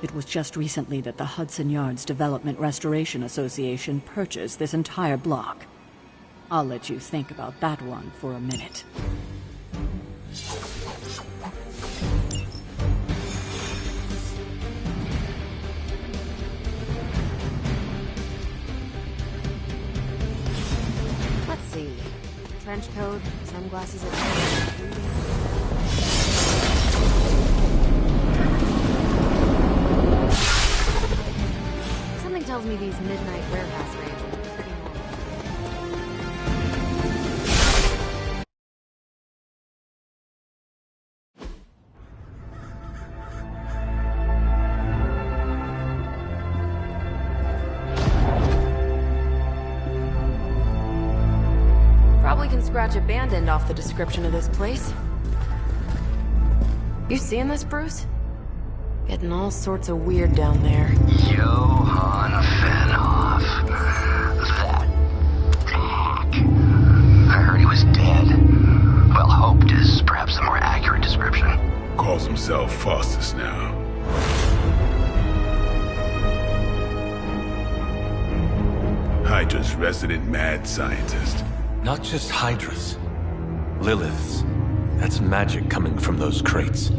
It was just recently that the Hudson Yards Development Restoration Association purchased this entire block. I'll let you think about that one for a minute. Let's see. Trench coat, sunglasses at Something tells me these midnight warehouse raids will be pretty normal. Probably can scratch abandoned off the description of this place. You seeing this, Bruce? Getting all sorts of weird down there. Johann Fenhoff. That hack. I heard he was dead. Well, hoped is perhaps the more accurate description. Calls himself Faustus now. Hydra's resident mad scientist. Not just Hydras. Liliths. That's magic coming from those crates.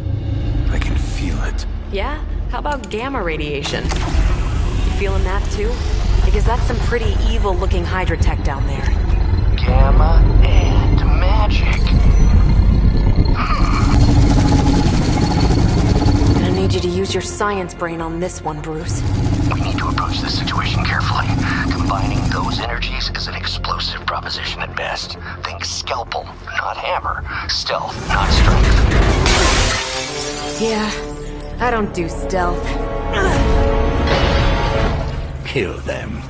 I can feel it. Yeah? How about gamma radiation? You feeling that too? Because that's some pretty evil-looking Hydra tech down there. Gamma and magic. Gonna need you to use your science brain on this one, Bruce. We need to approach this situation carefully. Combining those energies is an explosive proposition at best. Think scalpel, not hammer. Stealth, not strength. Yeah, I don't do stealth. Kill them.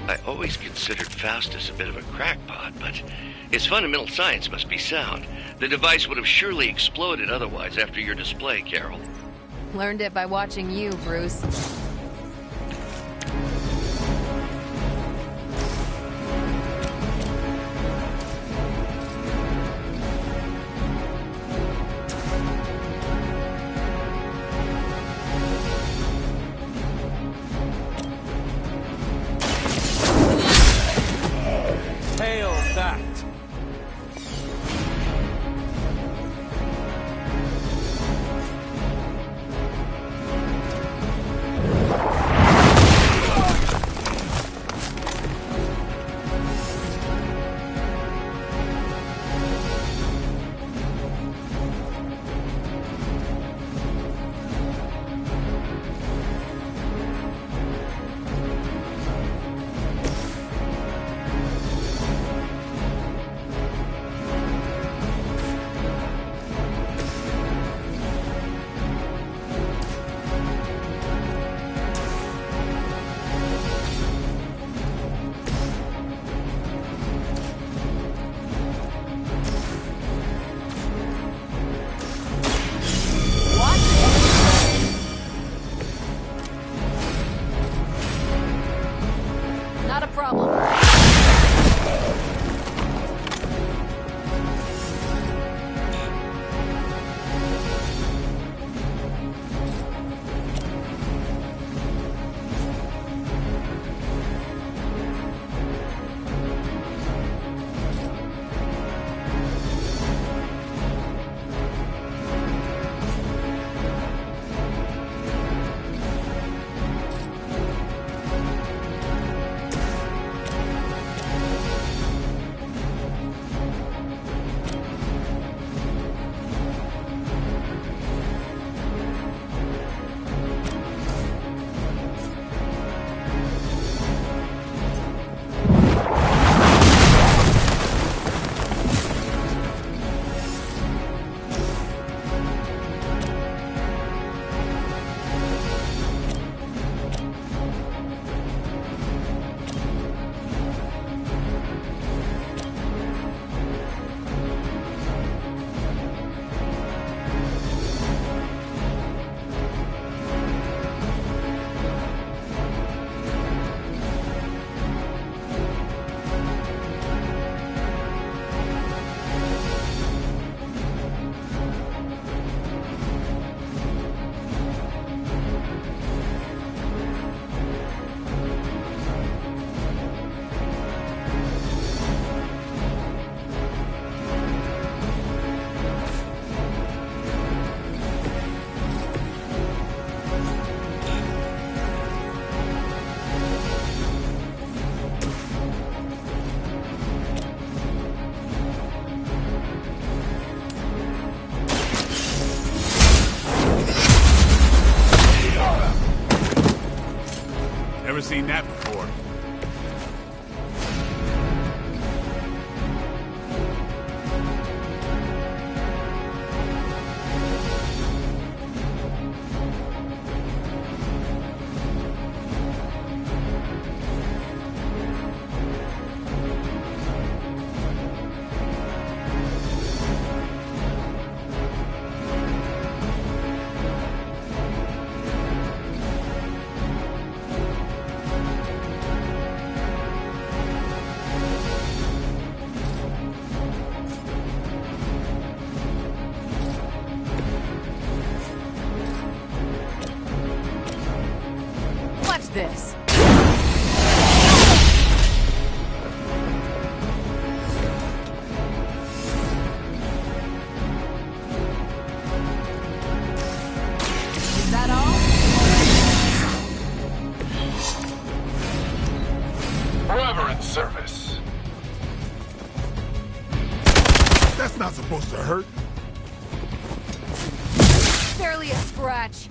I always considered Faustus a bit of a crackpot, but his fundamental science must be sound. The device would have surely exploded otherwise after your display, Carol. Learned it by watching you, Bruce. Hail that! seen that before. This. Is that all? Forever in service. That's not supposed to hurt. Barely a scratch.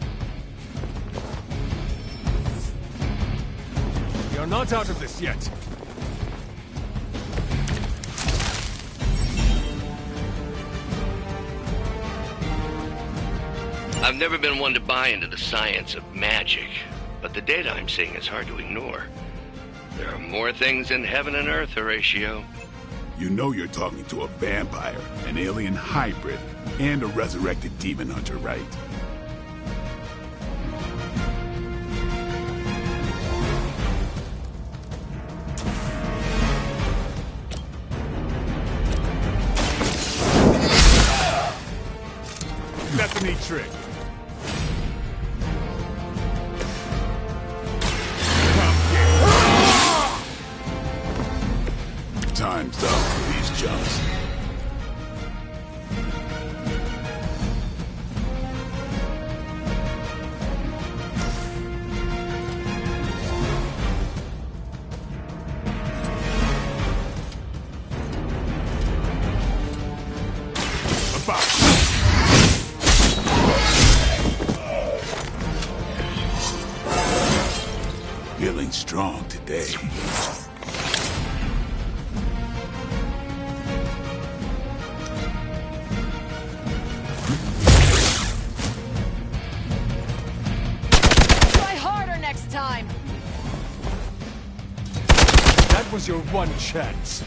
You're not out of this yet. I've never been one to buy into the science of magic, but the data I'm seeing is hard to ignore. There are more things in heaven and earth, Horatio. You know you're talking to a vampire, an alien hybrid, and a resurrected demon hunter, right? That's a neat trick. Time's up for these jumps. Feeling strong today. Try harder next time. That was your one chance.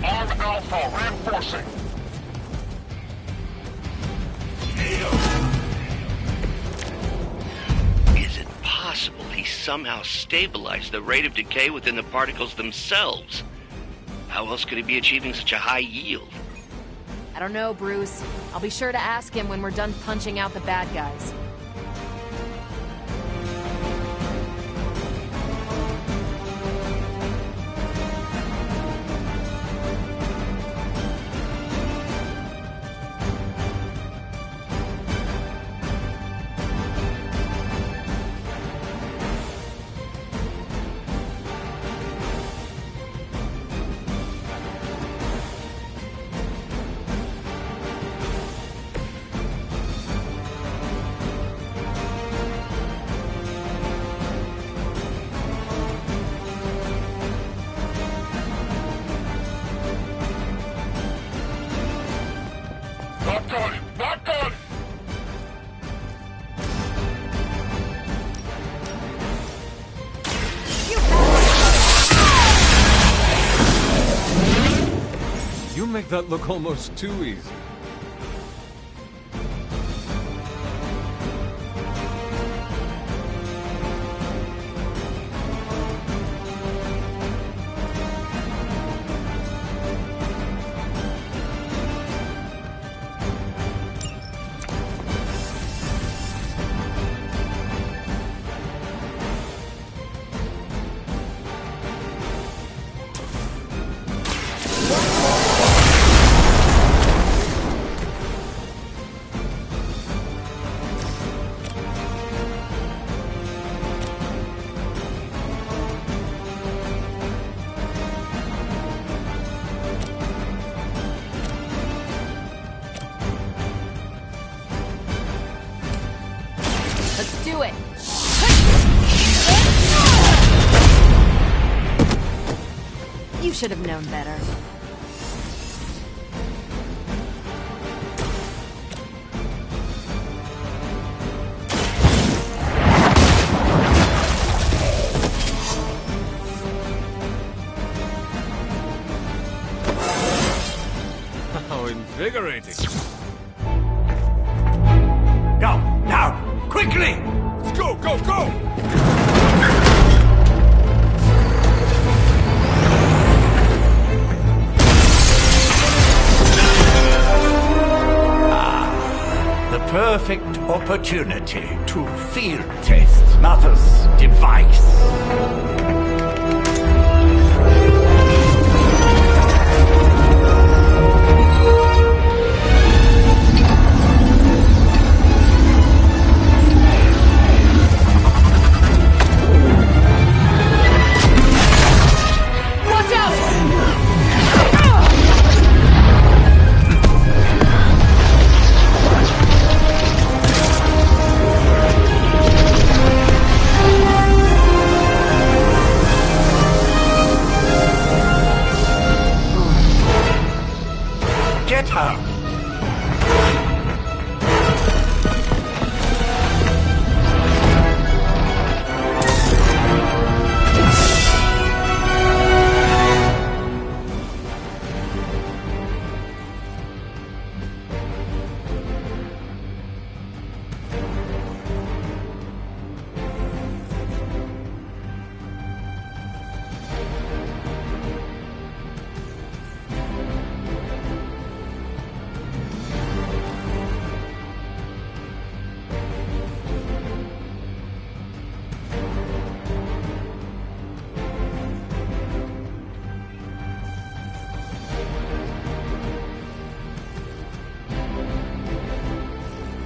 Arm Alpha reinforcing. Is it possible he somehow stabilized the rate of decay within the particles themselves? How else could he be achieving such a high yield? I don't know, Bruce. I'll be sure to ask him when we're done punching out the bad guys. Not good! Not good! You make that look almost too easy. should have known better. How invigorating. Go, now, quickly! Let's go, go, go! The perfect opportunity to field test Mother's device. Watch out! Get her!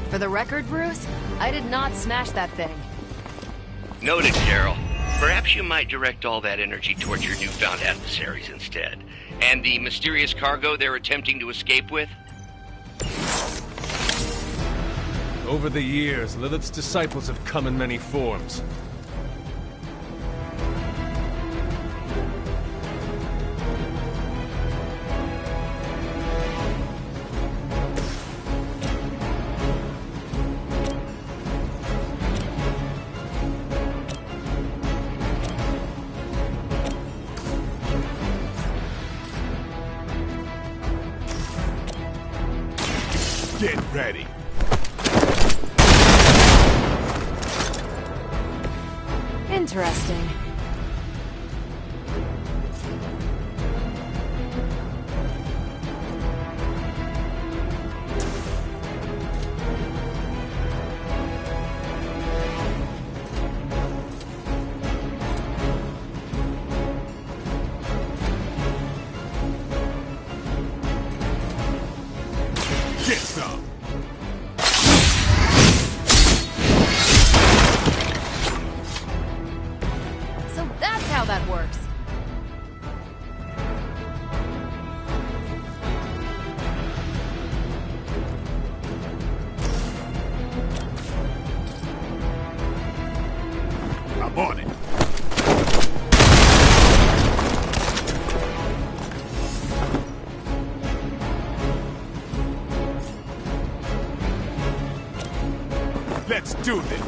For the record, Bruce, I did not smash that thing. Noted, Carol. Perhaps you might direct all that energy towards your newfound adversaries instead. And the mysterious cargo they're attempting to escape with? Over the years, Lilith's disciples have come in many forms. Get ready. Interesting. Get some. So that's how that works. I'm on it. Let's do this.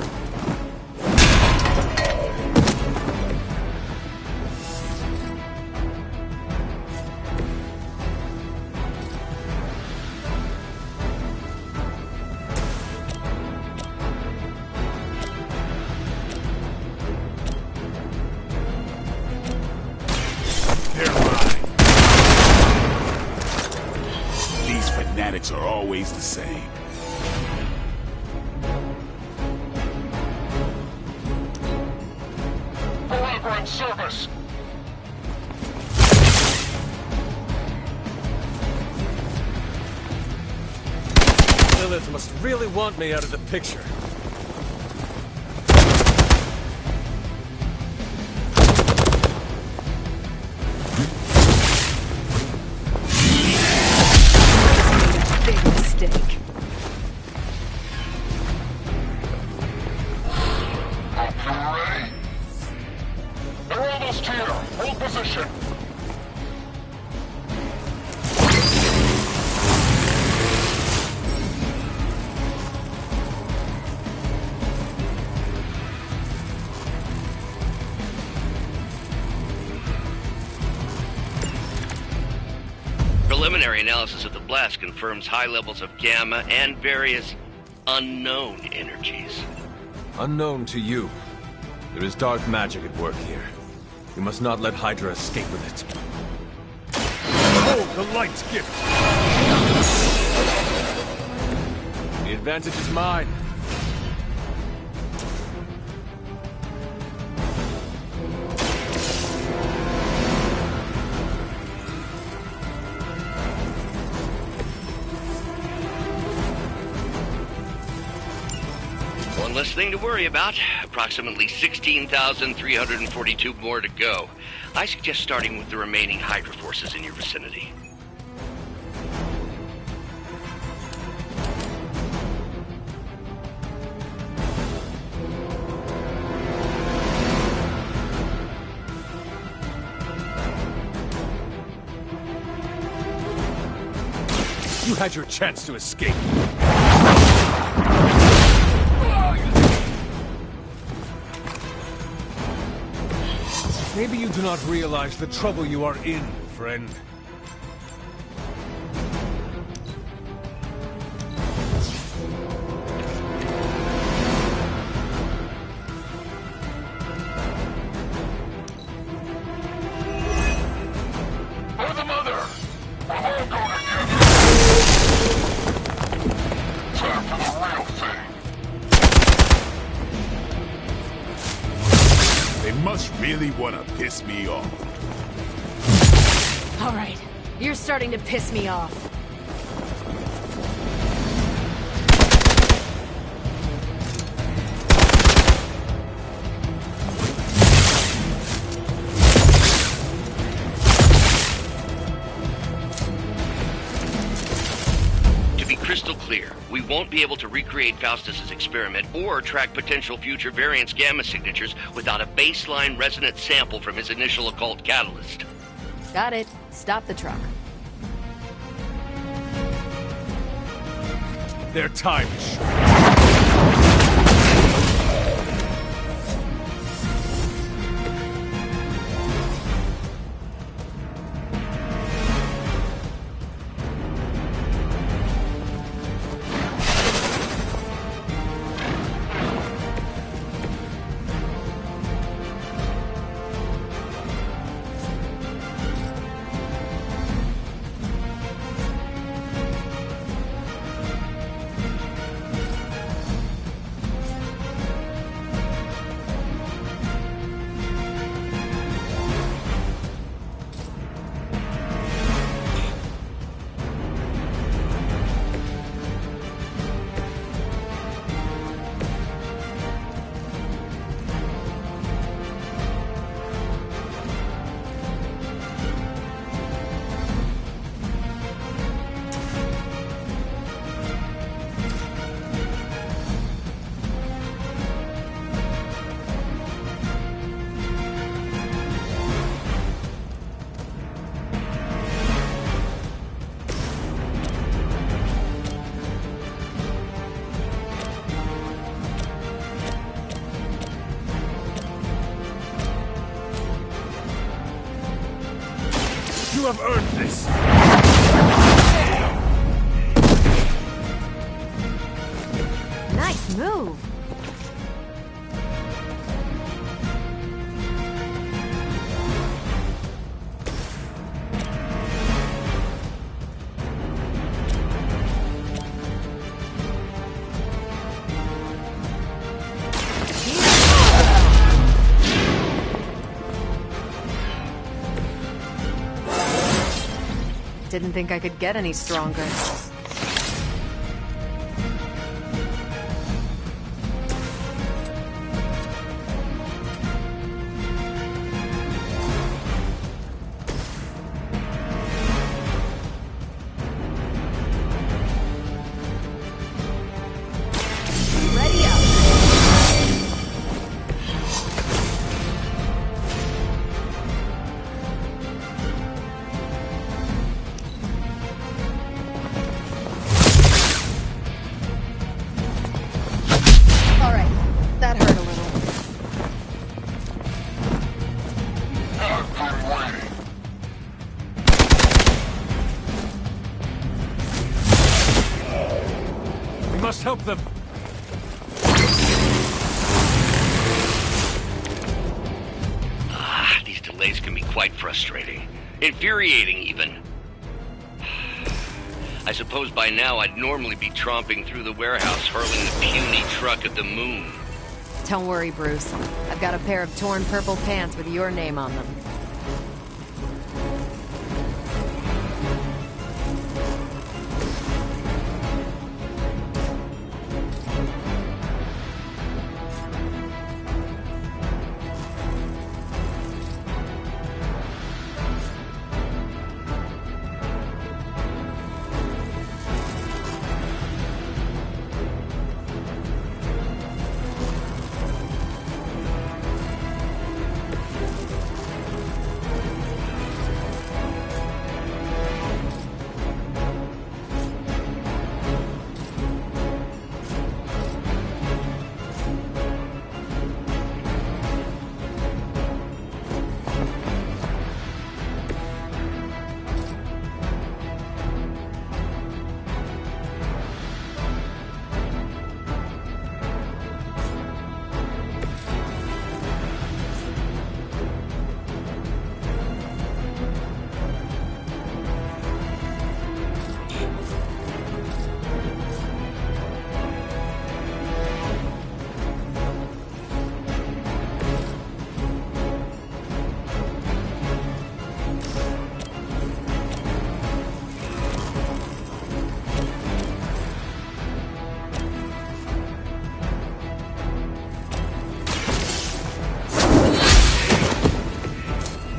They're mine. These fanatics are always the same. Forever in service. Lilith must really want me out of the picture. Big mistake. Hope you're ready. They're almost here. Hold position. Preliminary analysis of the blast confirms high levels of gamma and various unknown energies. Unknown to you. There is dark magic at work here. We must not let Hydra escape with it. Behold the light's gift! The advantage is mine. One less thing to worry about. Approximately 16,342 more to go. I suggest starting with the remaining Hydra forces in your vicinity. You had your chance to escape. Maybe you do not realize the trouble you are in, friend. For the mother! I'll go together! Time for the real thing! They must really want to piss me off. All right, you're starting to piss me off. To be crystal clear, we won't be able to recreate Faustus's experiment or track potential future variance gamma signatures without a baseline resonant sample from his initial occult catalyst. Got it. Stop the truck. Their time is short. You have earned this! Nice move. Didn't think I could get any stronger. Ready up. must help them. These delays can be quite frustrating. Infuriating, even. I suppose by now I'd normally be tromping through the warehouse, hurling the puny truck at the moon. Don't worry, Bruce. I've got a pair of torn purple pants with your name on them.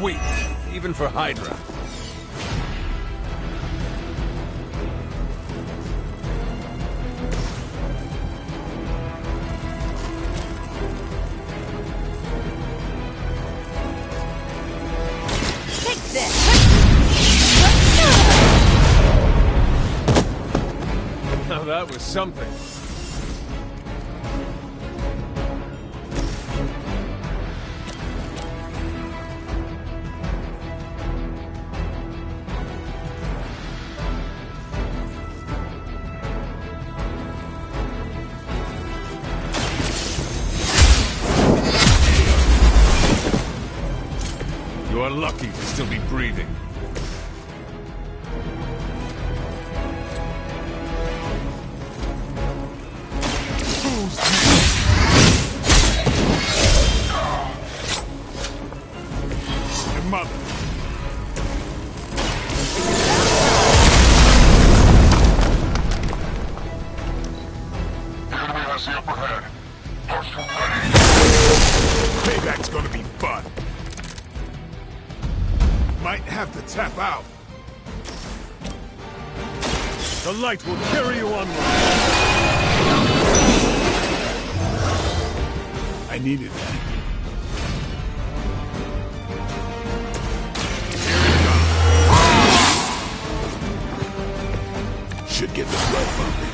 Weak, even for Hydra. Take this! Now that was something. You are lucky to still be breathing. Your mother. Enemy has the upper hand. Are you ready? Payback's gonna be fun. Might have to tap out. The light will carry you onward. I needed that. Should get the blood pumping.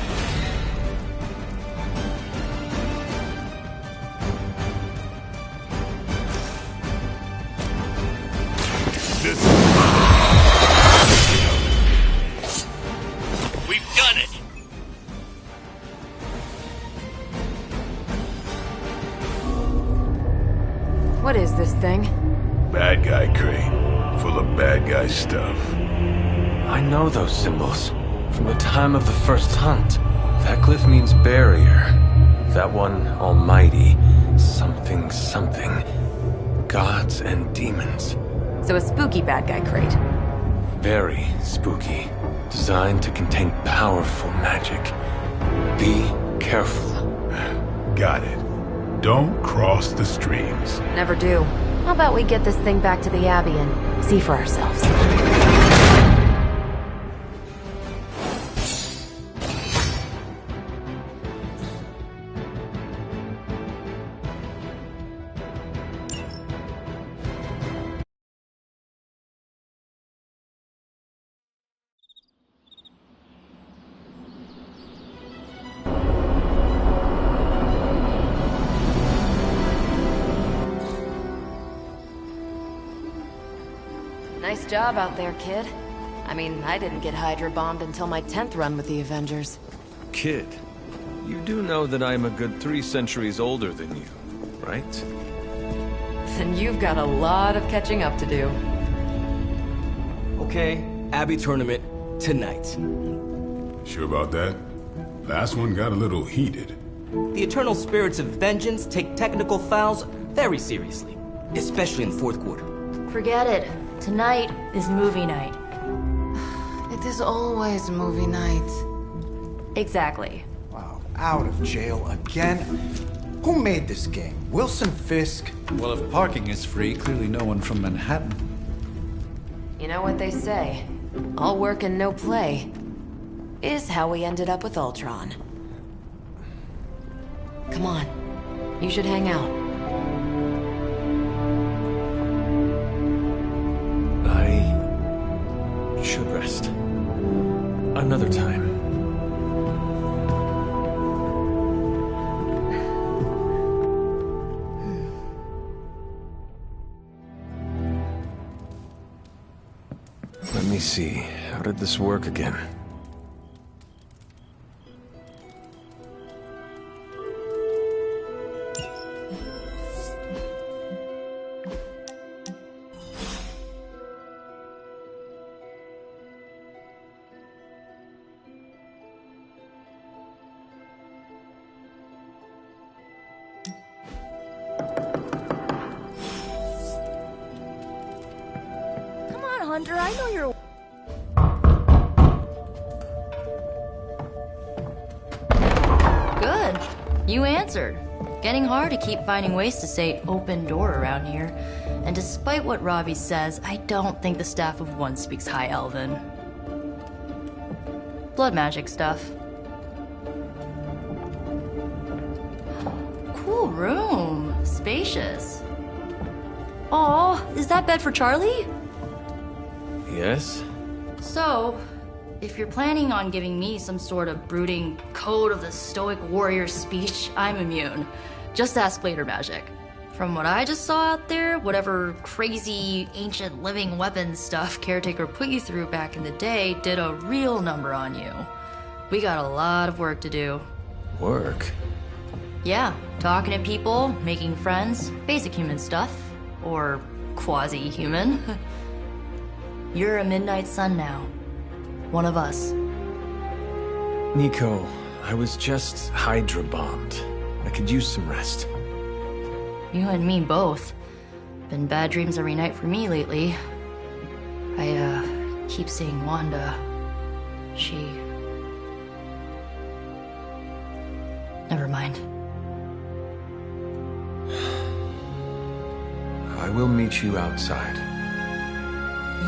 This We've done it! What is this thing? bad guy crate, full of bad guy stuff. I know those symbols from the time of the first hunt. That glyph means barrier. That one, almighty. Something, something. Gods and demons. So a spooky bad guy crate. Very spooky. Designed to contain powerful magic. Be careful. Got it. Don't cross the streams. Never do. How about we get this thing back to the Abbey and see for ourselves? Nice job out there, kid. I mean, I didn't get Hydra bombed until my 10th run with the Avengers. Kid. You do know that I'm a good 3 centuries older than you, right? Then you've got a lot of catching up to do. Okay, Abbey tournament tonight. Sure about that? Last one got a little heated. The eternal spirits of vengeance take technical fouls very seriously, especially in the fourth quarter. Forget it. Tonight is movie night. It is always movie night. Exactly. Wow, out of jail again? Who made this game? Wilson Fisk? Well, if parking is free, clearly no one from Manhattan. You know what they say? All work and no play is how we ended up with Ultron. Come on. You should hang out. I should rest. Another time. Let me see. How did this work again? Hunter, I know you're... Good. You answered. Getting hard to keep finding ways to say open door around here. And despite what Robbie says, I don't think the staff of One speaks High Elven. Blood magic stuff. Cool room. Spacious. Aw, is that bed for Charlie? Yes? So, if you're planning on giving me some sort of brooding code of the stoic warrior speech, I'm immune. Just ask later, Magic. From what I just saw out there, whatever crazy ancient living weapons stuff Caretaker put you through back in the day did a real number on you. We got a lot of work to do. Work? Yeah, talking to people, making friends, basic human stuff. Or quasi-human. You're a Midnight Sun now. One of us. Nico, I was just Hydra bombed. I could use some rest. You and me both. Been bad dreams every night for me lately. I, keep seeing Wanda. She... Never mind. I will meet you outside.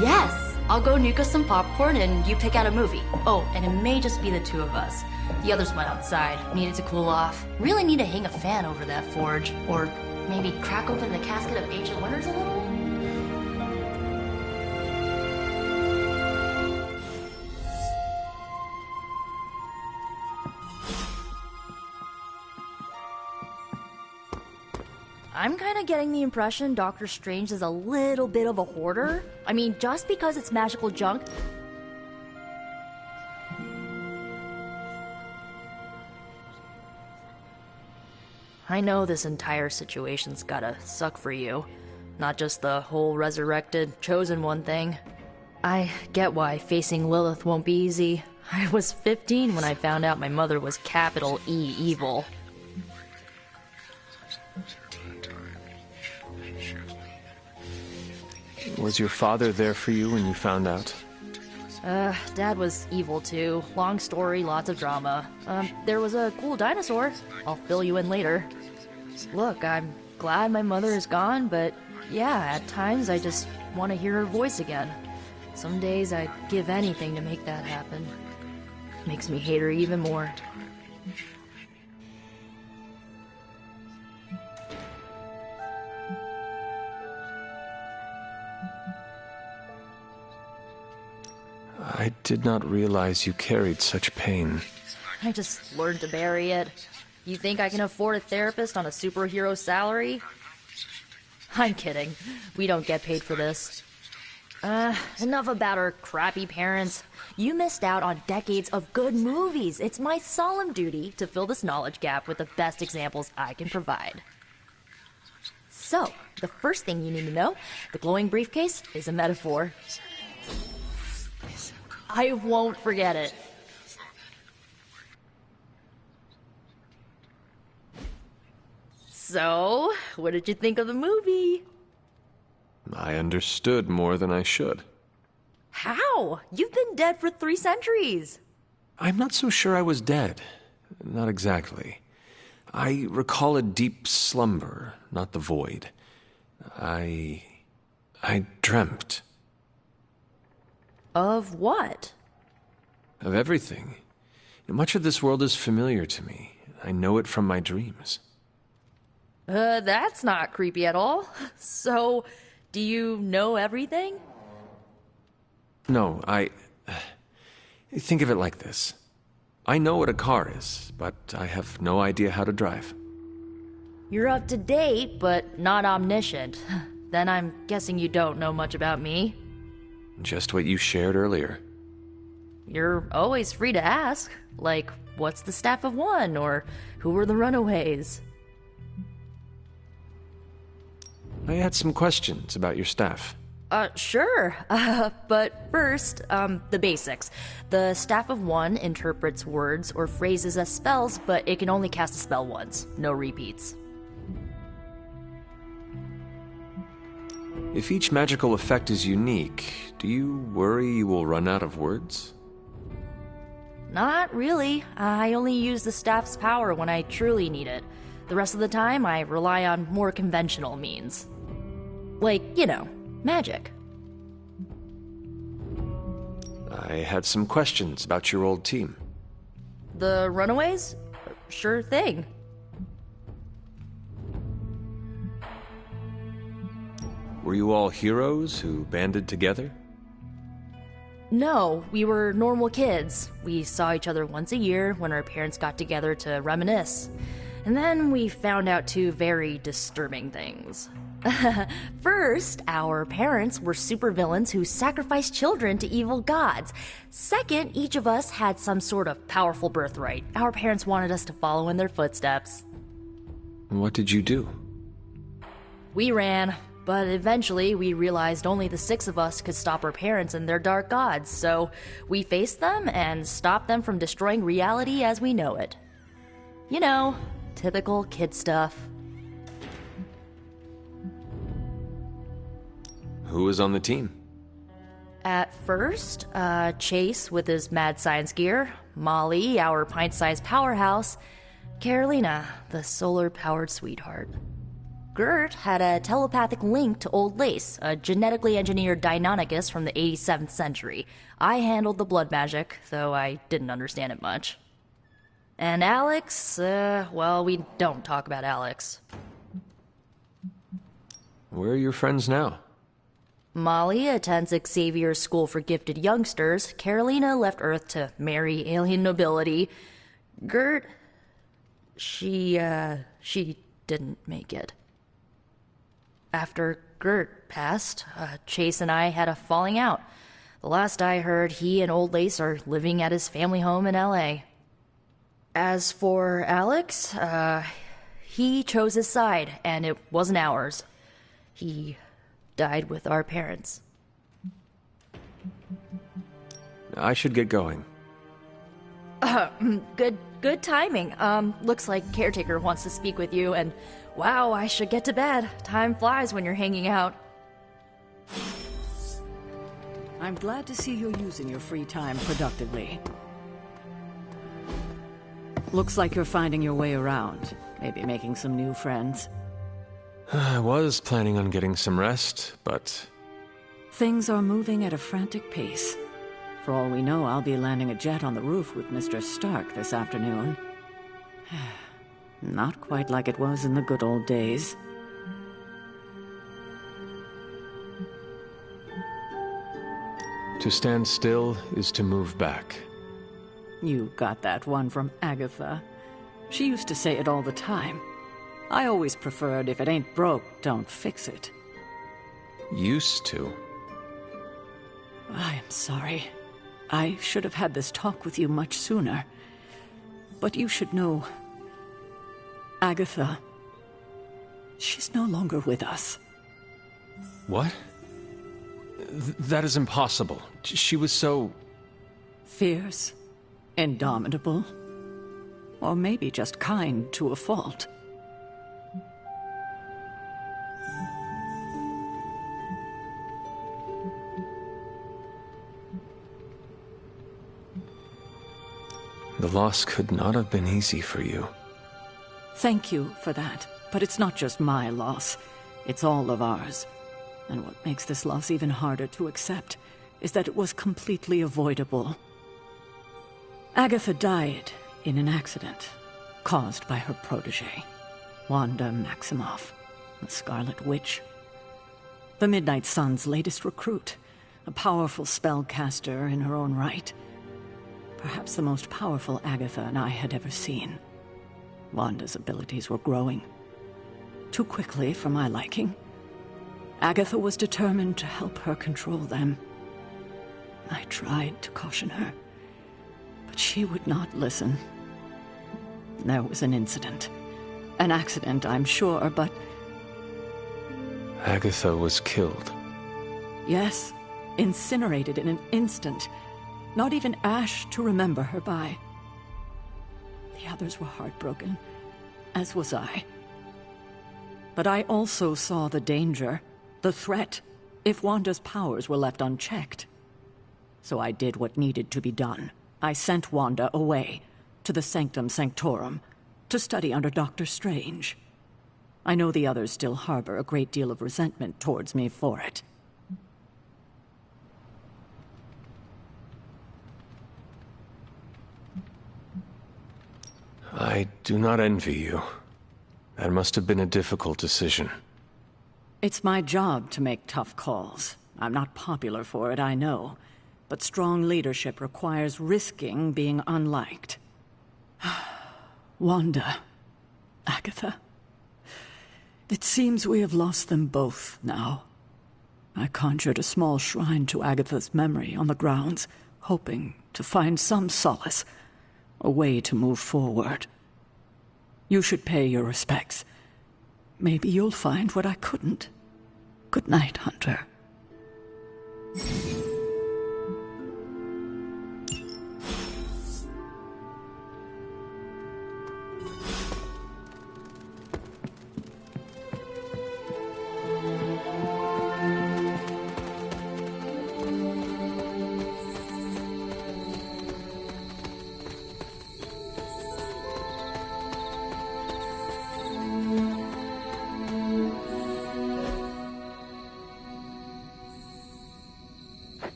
Yes! I'll go nuke us some popcorn and you pick out a movie. Oh, and it may just be the two of us. The others went outside, needed to cool off. Really need to hang a fan over that forge. Or maybe crack open the casket of ancient wonders a little? I'm kind of getting the impression Doctor Strange is a little bit of a hoarder. I mean, just because it's magical junk... I know this entire situation's gotta suck for you. Not just the whole resurrected, chosen one thing. I get why facing Lilith won't be easy. I was 15 when I found out my mother was capital E evil. Was your father there for you when you found out? Dad was evil too. Long story, lots of drama. There was a cool dinosaur. I'll fill you in later. Look, I'm glad my mother is gone, but yeah, at times I just want to hear her voice again. Some days I'd give anything to make that happen. Makes me hate her even more. I did not realize you carried such pain. I just learned to bury it. You think I can afford a therapist on a superhero salary? I'm kidding. We don't get paid for this. Enough about our crappy parents. You missed out on decades of good movies. It's my solemn duty to fill this knowledge gap with the best examples I can provide. So, the first thing you need to know, the glowing briefcase is a metaphor. I won't forget it. So, what did you think of the movie? I understood more than I should. How? You've been dead for 3 centuries. I'm not so sure I was dead. Not exactly. I recall a deep slumber, not the void. I dreamt. Of what? Of everything. Much of this world is familiar to me. I know it from my dreams. That's not creepy at all. So, do you know everything? No, think of it like this. I know what a car is, but I have no idea how to drive. You're up to date, but not omniscient. Then I'm guessing you don't know much about me. Just what you shared earlier. You're always free to ask. Like, what's the staff of one? Or who were the runaways? I had some questions about your staff. Sure. But first, the basics. The staff of one interprets words or phrases as spells, but it can only cast a spell once. No repeats. If each magical effect is unique, do you worry you will run out of words? Not really. I only use the staff's power when I truly need it. The rest of the time, I rely on more conventional means. Like, magic. I had some questions about your old team. The runaways? Sure thing. Were you all heroes who banded together? No, we were normal kids. We saw each other once a year when our parents got together to reminisce. And then we found out 2 very disturbing things. First, our parents were supervillains who sacrificed children to evil gods. Second, each of us had some sort of powerful birthright. Our parents wanted us to follow in their footsteps. What did you do? We ran, but eventually we realized only the 6 of us could stop our parents and their dark gods, so we faced them and stopped them from destroying reality as we know it. Typical kid stuff. Who was on the team? At first, Chase with his mad science gear, Molly, our pint-sized powerhouse, Carolina, the solar-powered sweetheart. Gert had a telepathic link to Old Lace, a genetically engineered Deinonychus from the 87th century. I handled the blood magic, though I didn't understand it much. And Alex, we don't talk about Alex. Where are your friends now? Molly attends Xavier's School for Gifted Youngsters. Carolina left Earth to marry alien nobility. Gert, she didn't make it. After Gert passed, Chase and I had a falling out. The last I heard, he and Old Lace are living at his family home in L.A. As for Alex, he chose his side, and it wasn't ours. He died with our parents. I should get going. Good timing. Looks like Caretaker wants to speak with you, and wow, I should get to bed. Time flies when you're hanging out. I'm glad to see you're using your free time productively. Looks like you're finding your way around. Maybe making some new friends. I was planning on getting some rest, but... Things are moving at a frantic pace. For all we know, I'll be landing a jet on the roof with Mr. Stark this afternoon. Not quite like it was in the good old days. To stand still is to move back. You got that one from Agatha. She used to say it all the time. I always preferred if it ain't broke, don't fix it. Used to? I am sorry. I should have had this talk with you much sooner. But you should know... Agatha... she's no longer with us. What? That is impossible. She was so... fierce, indomitable, or maybe just kind to a fault. The loss could not have been easy for you. Thank you for that, but it's not just my loss. It's all of ours. And what makes this loss even harder to accept is that it was completely avoidable. Agatha died in an accident caused by her protege, Wanda Maximoff, the Scarlet Witch. The Midnight Sun's latest recruit, a powerful spellcaster in her own right. Perhaps the most powerful Agatha and I had ever seen. Wanda's abilities were growing. Too quickly for my liking. Agatha was determined to help her control them. I tried to caution her, but she would not listen. There was an incident. An accident, I'm sure, but... Agatha was killed. Yes, incinerated in an instant. Not even ash to remember her by. The others were heartbroken, as was I. But I also saw the danger, the threat, if Wanda's powers were left unchecked. So I did what needed to be done. I sent Wanda away, to the Sanctum Sanctorum, to study under Dr. Strange. I know the others still harbor a great deal of resentment towards me for it. I do not envy you. That must have been a difficult decision. It's my job to make tough calls. I'm not popular for it, I know. But strong leadership requires risking being unliked. Wanda, Agatha. It seems we have lost them both now. I conjured a small shrine to Agatha's memory on the grounds, hoping to find some solace. A way to move forward. You should pay your respects. Maybe you'll find what I couldn't. Good night, Hunter.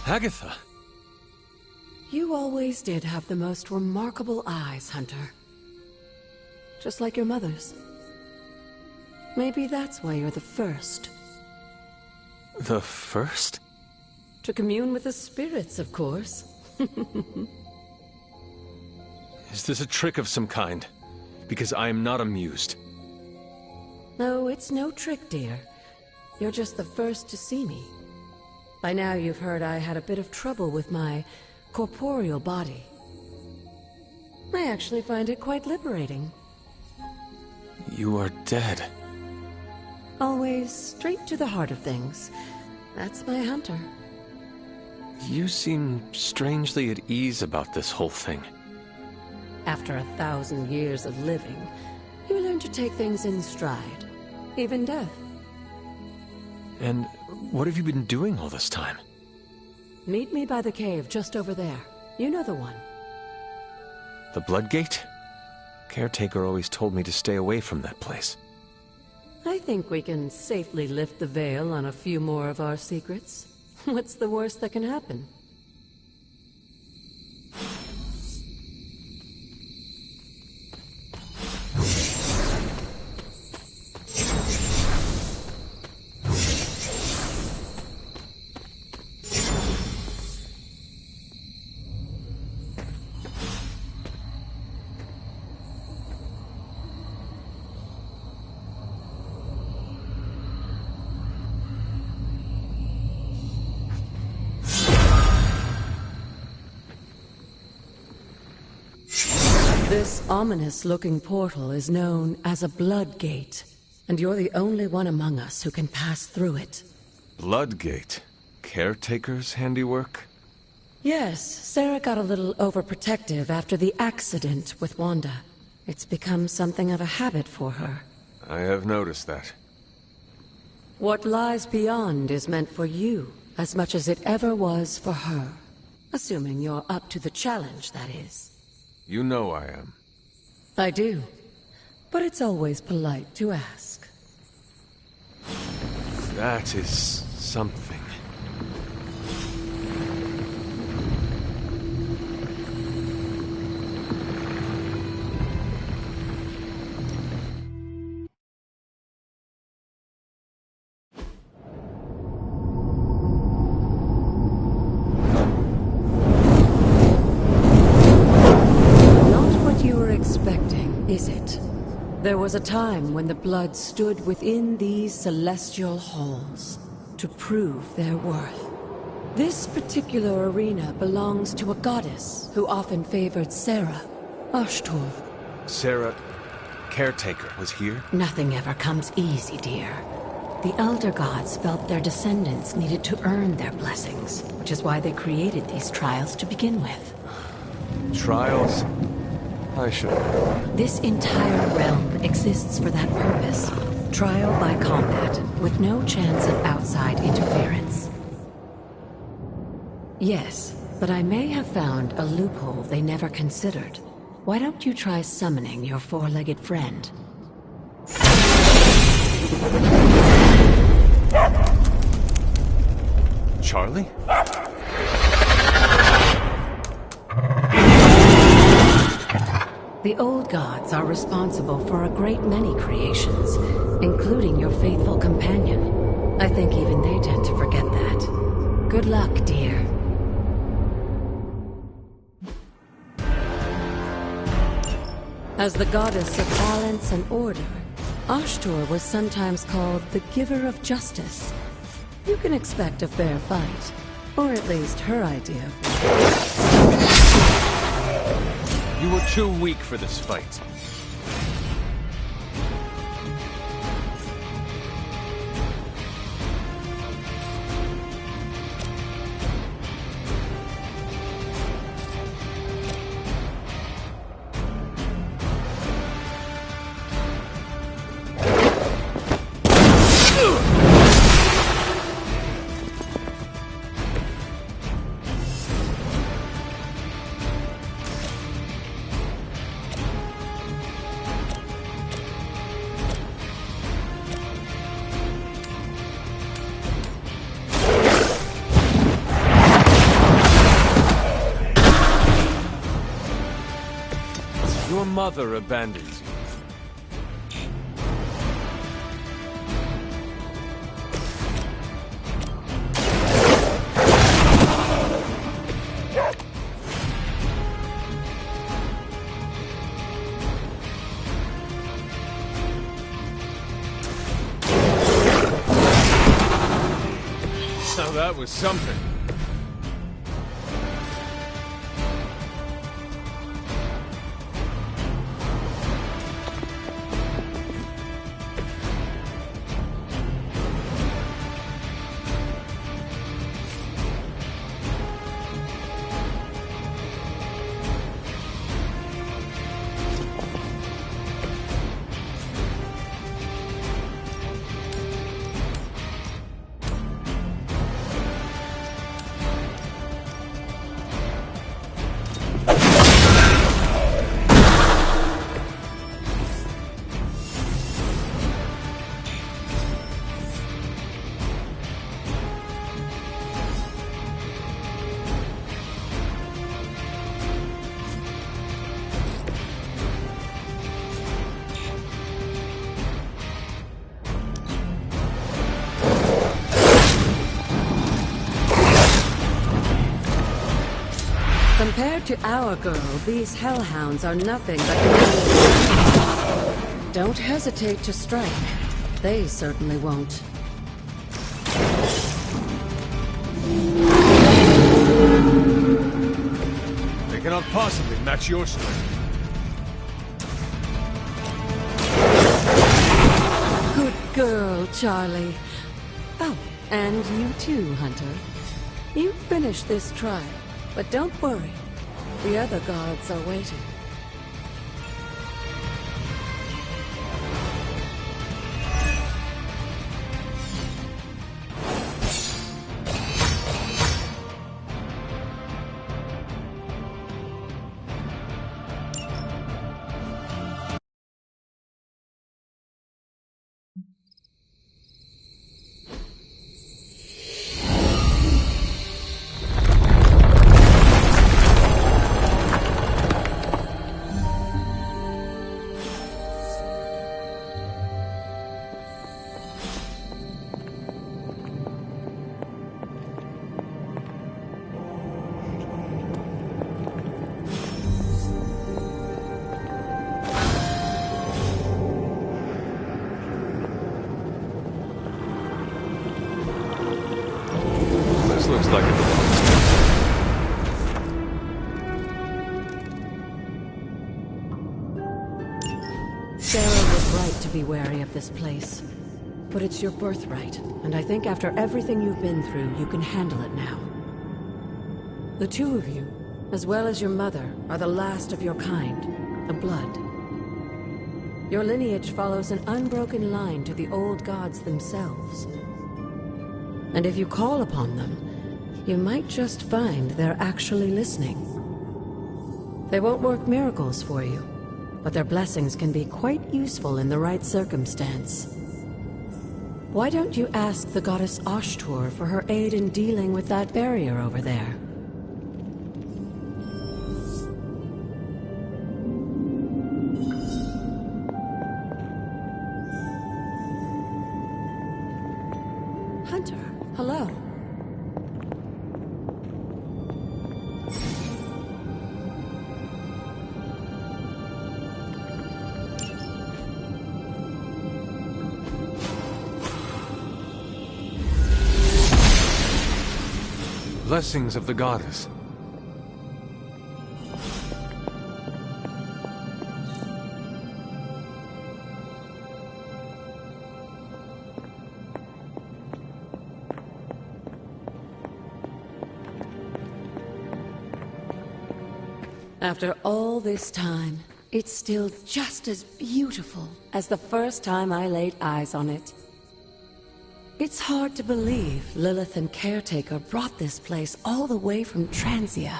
Agatha! You always did have the most remarkable eyes, Hunter. Just like your mother's. Maybe that's why you're the first. The first? To commune with the spirits, of course. Is this a trick of some kind? Because I am not amused. No, it's no trick, dear. You're just the first to see me. By now you've heard I had a bit of trouble with my corporeal body. I actually find it quite liberating. You are dead. Always straight to the heart of things. That's my Hunter. You seem strangely at ease about this whole thing. After 1,000 years of living, you learn to take things in stride. Even death. And what have you been doing all this time? Meet me by the cave just over there. You know the one. The Bloodgate? Caretaker always told me to stay away from that place. I think we can safely lift the veil on a few more of our secrets. What's the worst that can happen? This ominous-looking portal is known as a blood gate, and you're the only one among us who can pass through it. Bloodgate? Caretaker's handiwork? Yes, Sarah got a little overprotective after the accident with Wanda. It's become something of a habit for her. I have noticed that. What lies beyond is meant for you, as much as it ever was for her. Assuming you're up to the challenge, that is. You know I am. I do. But it's always polite to ask. That is something. Is it? There was a time when the blood stood within these celestial halls to prove their worth. This particular arena belongs to a goddess who often favored Sarah, Ashtor. Sarah, caretaker, was here? Nothing ever comes easy, dear. The Elder Gods felt their descendants needed to earn their blessings, which is why they created these trials to begin with. Trials? I should have. This entire realm exists for that purpose. Trial by combat, with no chance of outside interference. Yes, but I may have found a loophole they never considered. Why don't you try summoning your four-legged friend? Charlie? The old gods are responsible for a great many creations, including your faithful companion. I think even they tend to forget that. Good luck, dear. As the goddess of balance and order, Ashtor was sometimes called the giver of justice. You can expect a fair fight, or at least her idea of one. You were too weak for this fight. Your mother abandons you. Now that was something. Compared to our girl, these hellhounds are nothing but... Don't hesitate to strike. They certainly won't. They cannot possibly match your strength. girl, Charlie. Oh, and you too, Hunter. You finished this trial, but don't worry. The other guards are waiting. Looks like it. Sarah was right to be wary of this place. But it's your birthright, and I think after everything you've been through, you can handle it now. The two of you, as well as your mother, are the last of your kind, the Blood. Your lineage follows an unbroken line to the old gods themselves. And if you call upon them, you might just find they're actually listening. They won't work miracles for you, but their blessings can be quite useful in the right circumstance. Why don't you ask the goddess Ashtur for her aid in dealing with that barrier over there? Hunter, hello. Blessings of the goddess. After all this time, it's still just as beautiful as the first time I laid eyes on it. It's hard to believe Lilith and Caretaker brought this place all the way from Transia.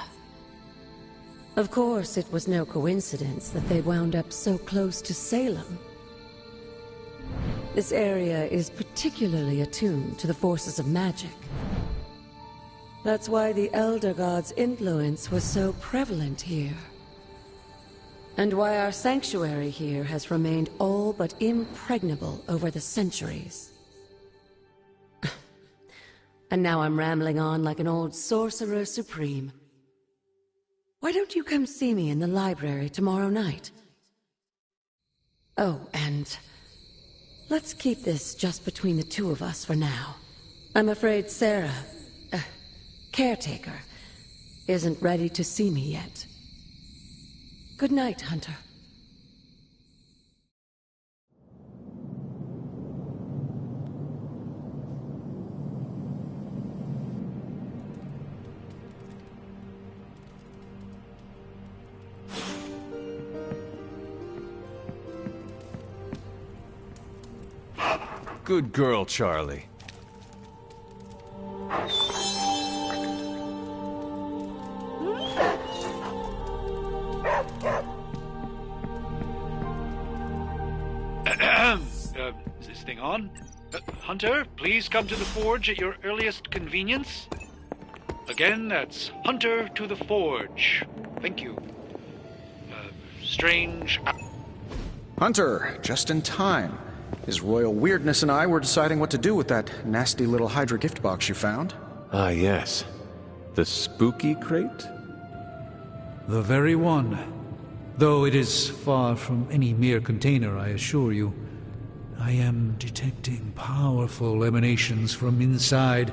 Of course, it was no coincidence that they wound up so close to Salem. This area is particularly attuned to the forces of magic. That's why the Elder God's influence was so prevalent here. And why our sanctuary here has remained all but impregnable over the centuries. And now I'm rambling on like an old sorcerer supreme. Why don't you come see me in the library tomorrow night? Oh, and let's keep this just between the two of us for now. I'm afraid Sarah, Caretaker, isn't ready to see me yet. Good night, Hunter. Good girl, Charlie. Is this thing on? Hunter, please come to the forge at your earliest convenience. Again, that's Hunter to the forge. Thank you. Strange... Hunter, just in time. His royal weirdness and I were deciding what to do with that nasty little Hydra gift box you found. Ah, yes. The spooky crate? The very one. Though it is far from any mere container, I assure you. I am detecting powerful emanations from inside.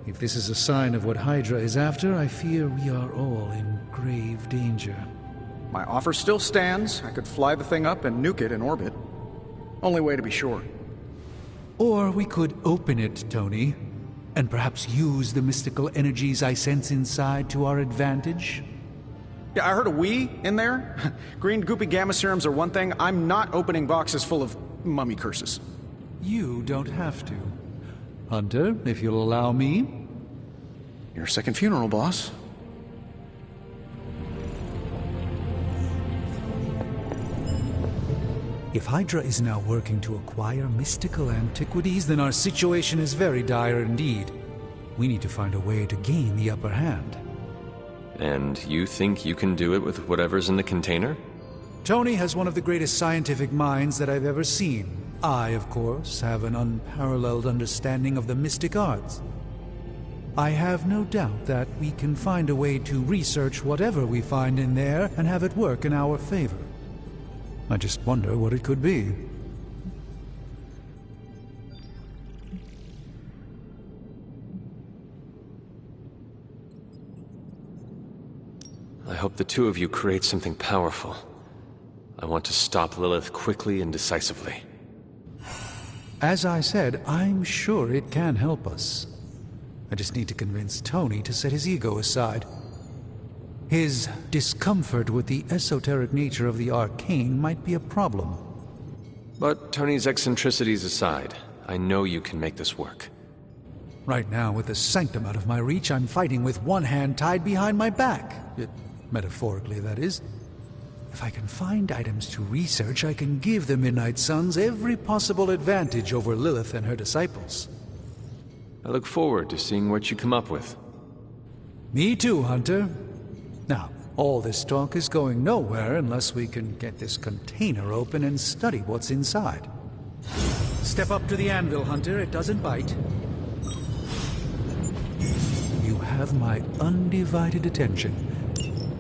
If this is a sign of what Hydra is after, I fear we are all in grave danger. My offer still stands. I could fly the thing up and nuke it in orbit. Only way to be sure. Or we could open it, Tony, and perhaps use the mystical energies I sense inside to our advantage. Yeah, I heard a we in there. Green goopy gamma serums are one thing. I'm not opening boxes full of mummy curses. You don't have to. Hunter, if you'll allow me. Your second funeral, boss. If Hydra is now working to acquire mystical antiquities, then our situation is very dire indeed. We need to find a way to gain the upper hand. And you think you can do it with whatever's in the container? Tony has one of the greatest scientific minds that I've ever seen. I, of course, have an unparalleled understanding of the mystic arts. I have no doubt that we can find a way to research whatever we find in there and have it work in our favor. I just wonder what it could be. I hope the two of you create something powerful. I want to stop Lilith quickly and decisively. As I said, I'm sure it can help us. I just need to convince Tony to set his ego aside. His discomfort with the esoteric nature of the arcane might be a problem. But Tony's eccentricities aside, I know you can make this work. Right now, with the sanctum out of my reach, I'm fighting with one hand tied behind my back. Metaphorically, that is. If I can find items to research, I can give the Midnight Suns every possible advantage over Lilith and her disciples. I look forward to seeing what you come up with. Me too, Hunter. Now, all this talk is going nowhere unless we can get this container open and study what's inside. Step up to the anvil, Hunter. It doesn't bite. You have my undivided attention.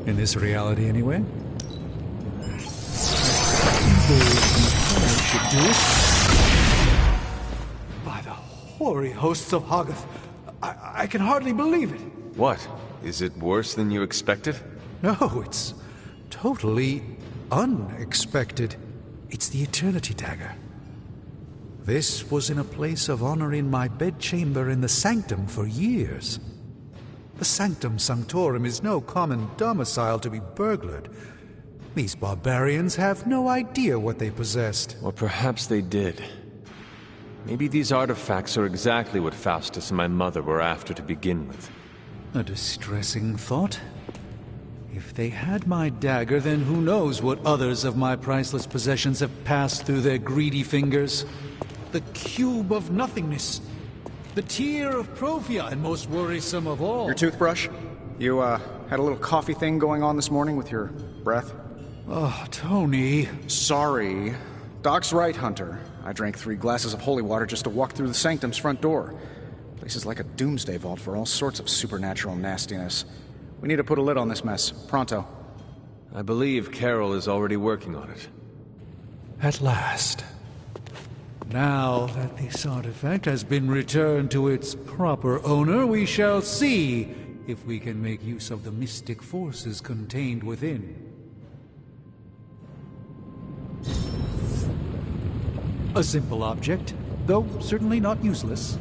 In this reality, anyway. I should do it. By the hoary hosts of Hoggoth, I can hardly believe it. What? Is it worse than you expected? No, it's totally unexpected. It's the Eternity Dagger. This was in a place of honor in my bedchamber in the Sanctum for years. The Sanctum Sanctorum is no common domicile to be burglared. These barbarians have no idea what they possessed. Or perhaps they did. Maybe these artifacts are exactly what Faustus and my mother were after to begin with. A distressing thought. If they had my dagger, then who knows what others of my priceless possessions have passed through their greedy fingers. The cube of nothingness. The tear of Profia, and most worrisome of all. Your toothbrush? You, had a little coffee thing going on this morning with your breath? Oh, Tony. Sorry. Doc's right, Hunter. I drank 3 glasses of holy water just to walk through the Sanctum's front door. Place is like a doomsday vault for all sorts of supernatural nastiness. We need to put a lid on this mess. Pronto. I believe Carol is already working on it. At last. Now that this artifact has been returned to its proper owner, we shall see if we can make use of the mystic forces contained within. A simple object, though certainly not useless.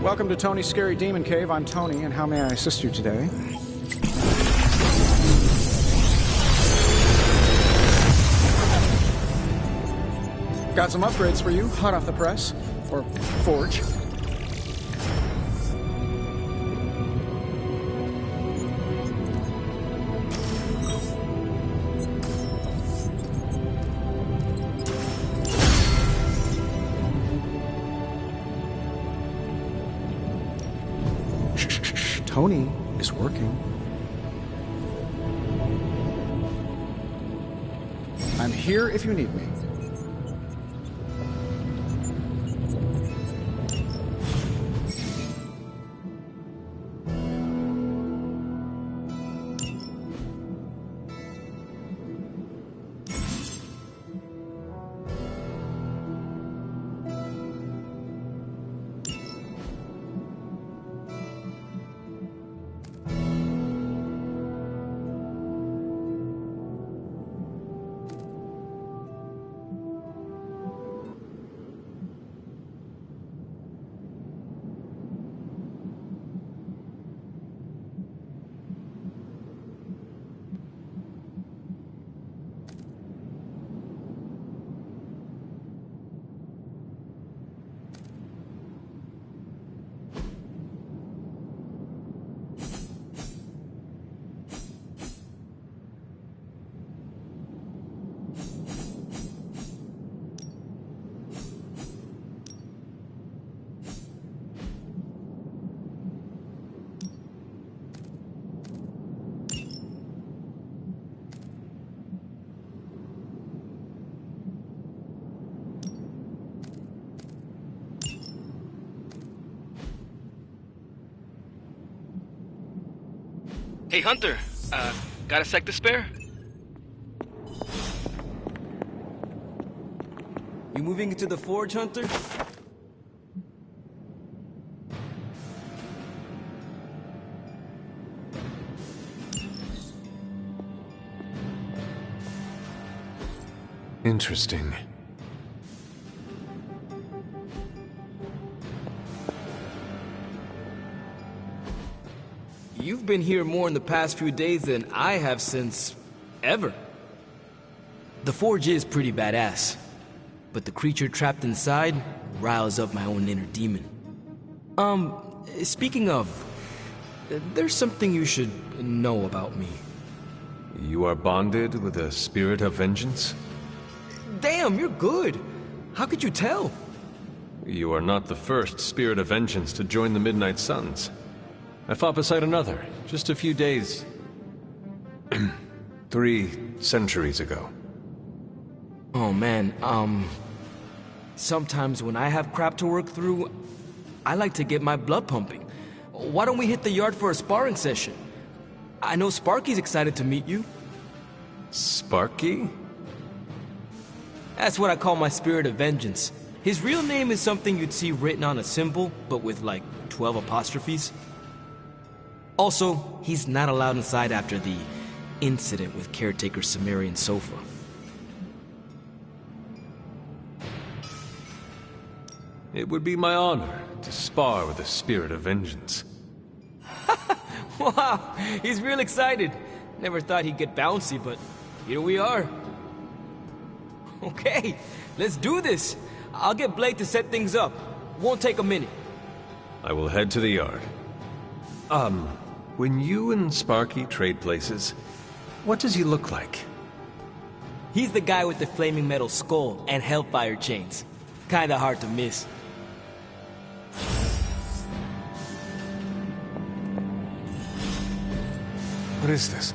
Welcome to Tony's Scary Demon Cave. I'm Tony, and how may I assist you today? Got some upgrades for you, hot off the press. Or forge. Tony is working. I'm here if you need me. Hey, Hunter. Got a sec to spare? You moving into the forge, Hunter? Interesting. You've been here more in the past few days than I have since... ever. The forge is pretty badass, but the creature trapped inside riles up my own inner demon. Speaking of, there's something you should know about me. You are bonded with a spirit of vengeance? Damn, you're good. How could you tell? You are not the first spirit of vengeance to join the Midnight Suns. I fought beside another, just a few days... 3 centuries ago. Oh man, sometimes when I have crap to work through, I like to get my blood pumping. Why don't we hit the yard for a sparring session? I know Sparky's excited to meet you. Sparky? That's what I call my spirit of vengeance. His real name is something you'd see written on a symbol, but with like 12 apostrophes. Also, he's not allowed inside after the incident with caretaker Sumerian Sofa. It would be my honor to spar with a spirit of vengeance. Wow, he's real excited. Never thought he'd get bouncy, but here we are. Okay, let's do this. I'll get Blake to set things up. Won't take a minute. I will head to the yard. When you and Sparky trade places, what does he look like? He's the guy with the flaming metal skull and hellfire chains. Kinda hard to miss. What is this?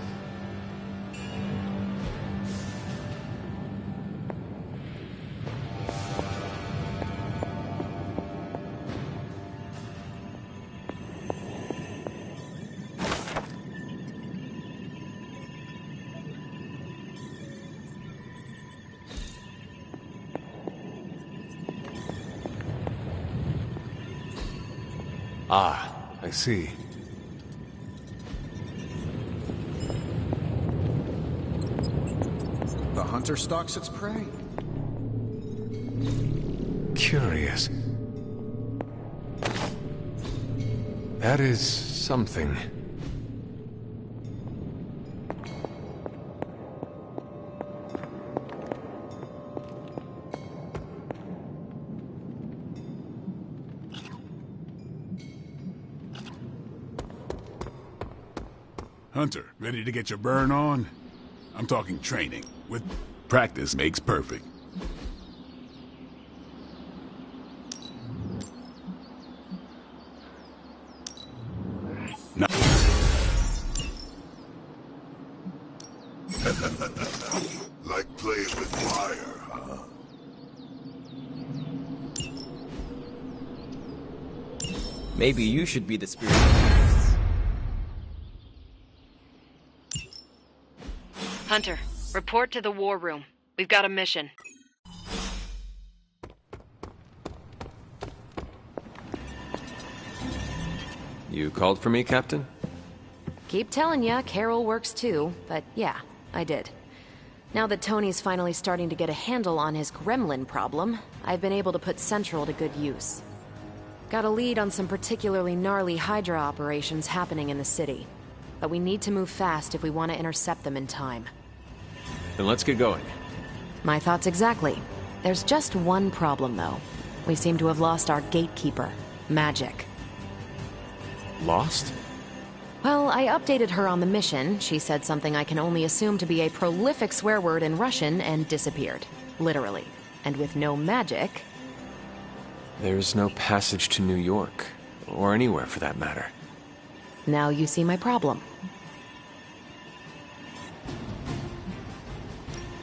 Ah, I see. The hunter stalks its prey. Curious. That is something. Hunter, ready to get your burn on? I'm talking training. With practice makes perfect. Now Like playing with fire, huh? Maybe you should be the spirit. Hunter, report to the war room. We've got a mission. You called for me, Captain? Keep telling ya, Carol works too, but yeah, I did. Now that Tony's finally starting to get a handle on his gremlin problem, I've been able to put Central to good use. Got a lead on some particularly gnarly Hydra operations happening in the city. But we need to move fast if we want to intercept them in time. Then let's get going. My thoughts exactly. There's just one problem, though. We seem to have lost our gatekeeper, Magic. Lost? Well, I updated her on the mission. She said something I can only assume to be a prolific swear word in Russian and disappeared. Literally. And with no magic... There's no passage to New York, or anywhere for that matter. Now you see my problem.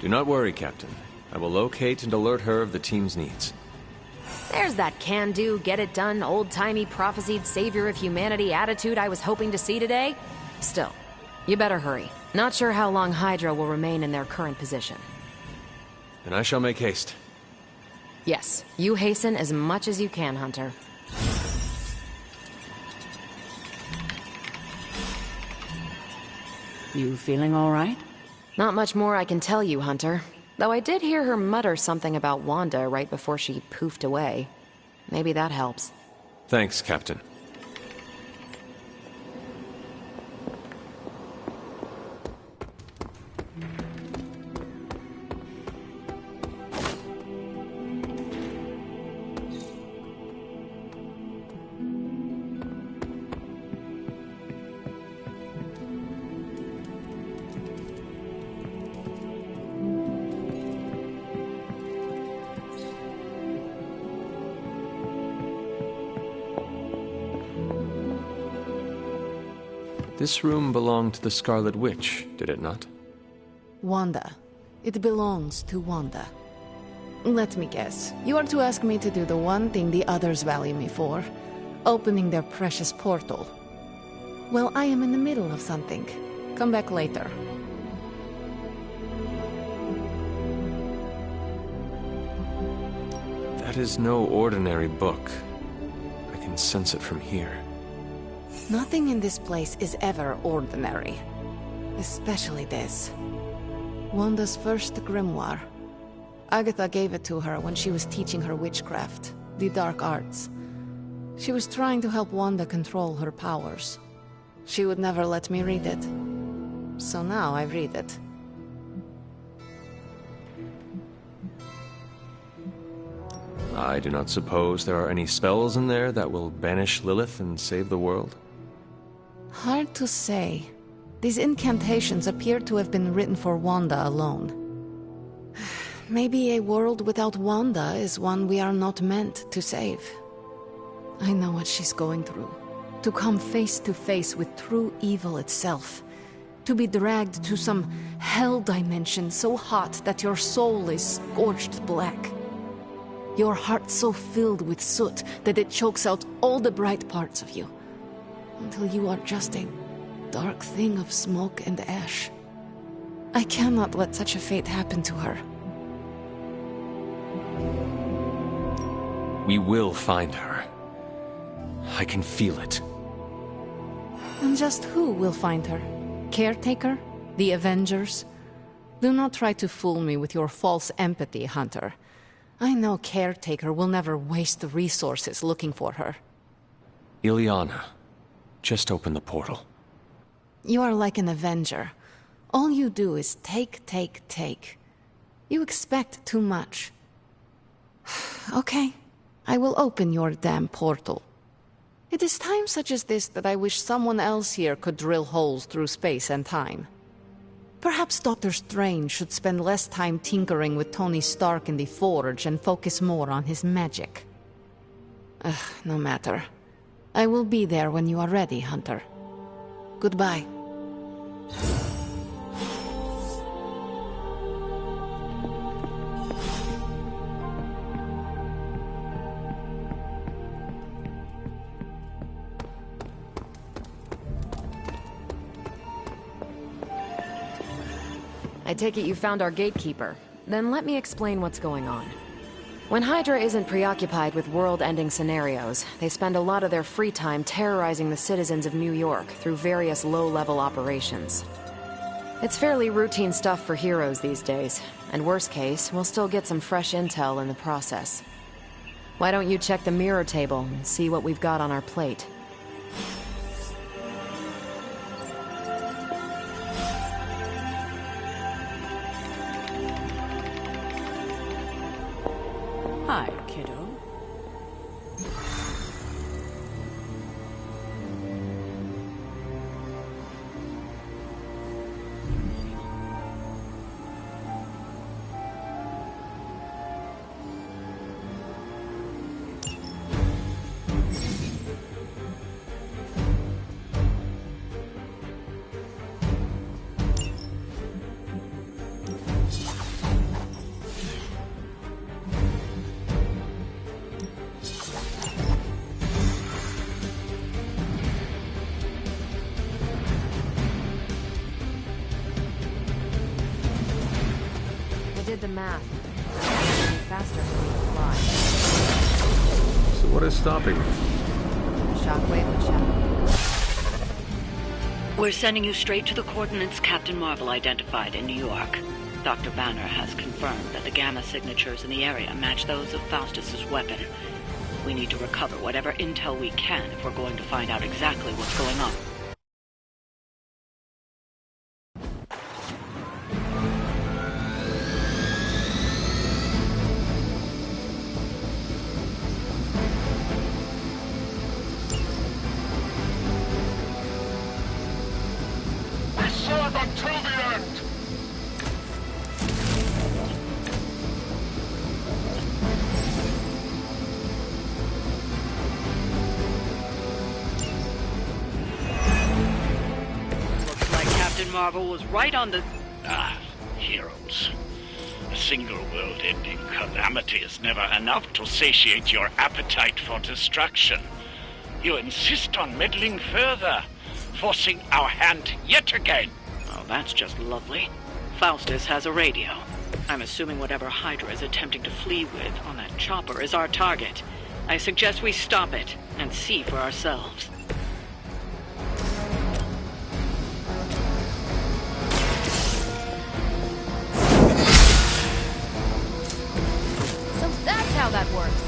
Do not worry, Captain. I will locate and alert her of the team's needs. There's that can-do, get-it-done, old-timey prophesied savior of humanity attitude I was hoping to see today. Still, you better hurry. Not sure how long Hydra will remain in their current position. Then I shall make haste. Yes, you hasten as much as you can, Hunter. You feeling all right? Not much more I can tell you, Hunter. Though I did hear her mutter something about Wanda right before she poofed away. Maybe that helps. Thanks, Captain. This room belonged to the Scarlet Witch, did it not? Wanda. It belongs to Wanda. Let me guess. You are to ask me to do the one thing the others value me for. Opening their precious portal. Well, I am in the middle of something. Come back later. That is no ordinary book. I can sense it from here. Nothing in this place is ever ordinary. Especially this. Wanda's first grimoire. Agatha gave it to her when she was teaching her witchcraft, the dark arts. She was trying to help Wanda control her powers. She would never let me read it. So now I read it. I do not suppose there are any spells in there that will banish Lilith and save the world? Hard to say. These incantations appear to have been written for Wanda alone. Maybe a world without Wanda is one we are not meant to save. I know what she's going through. To come face to face with true evil itself. To be dragged to some hell dimension so hot that your soul is scorched black. Your heart so filled with soot that it chokes out all the bright parts of you. Until you are just a dark thing of smoke and ash. I cannot let such a fate happen to her. We will find her. I can feel it. And just who will find her? Caretaker? The Avengers? Do not try to fool me with your false empathy, Hunter. I know Caretaker will never waste the resources looking for her. Ilyana, just open the portal. You are like an Avenger. All you do is take, take, take. You expect too much. Okay, I will open your damn portal. It is times such as this that I wish someone else here could drill holes through space and time. Perhaps Doctor Strange should spend less time tinkering with Tony Stark in the Forge and focus more on his magic. No matter. I will be there when you are ready, Hunter. Goodbye. I take it you found our gatekeeper. Then let me explain what's going on. When Hydra isn't preoccupied with world-ending scenarios, they spend a lot of their free time terrorizing the citizens of New York through various low-level operations. It's fairly routine stuff for heroes these days, and worst case, we'll still get some fresh intel in the process. Why don't you check the mirror table and see what we've got on our plate? Hi, kiddo. The math. Faster than we can fly. So what is stopping me? Shockwave and shadow. We're sending you straight to the coordinates Captain Marvel identified in New York. Dr. Banner has confirmed that the gamma signatures in the area match those of Faustus's weapon. We need to recover whatever intel we can if we're going to find out exactly what's going on. Marvel was right on the... Heroes. A single world-ending calamity is never enough to satiate your appetite for destruction. You insist on meddling further, forcing our hand yet again. Oh, that's just lovely. Faustus has a radio. I'm assuming whatever Hydra is attempting to flee with on that chopper is our target. I suggest we stop it and see for ourselves. That's how that works.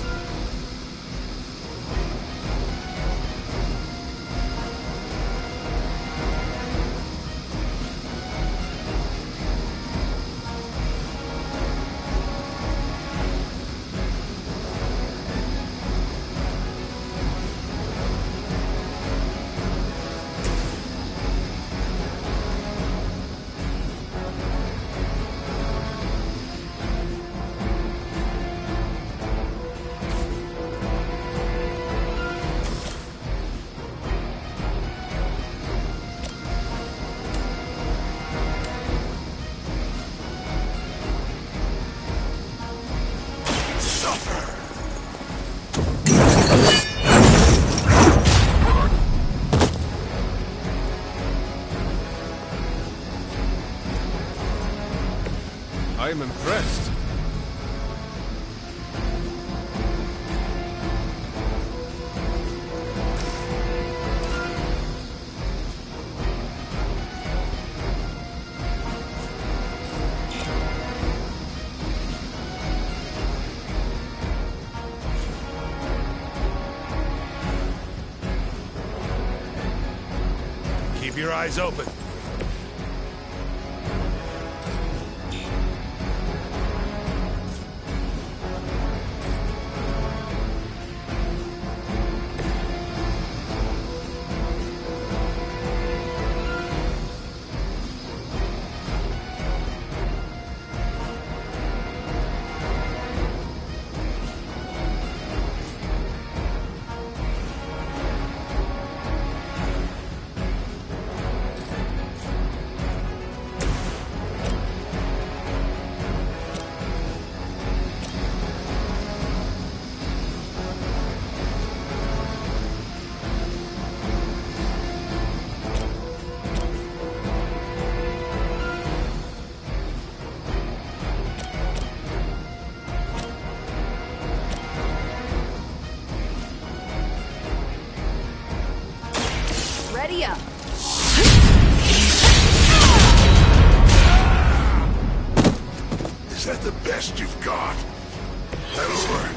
I'm impressed. Keep your eyes open. best you've got. That'll work.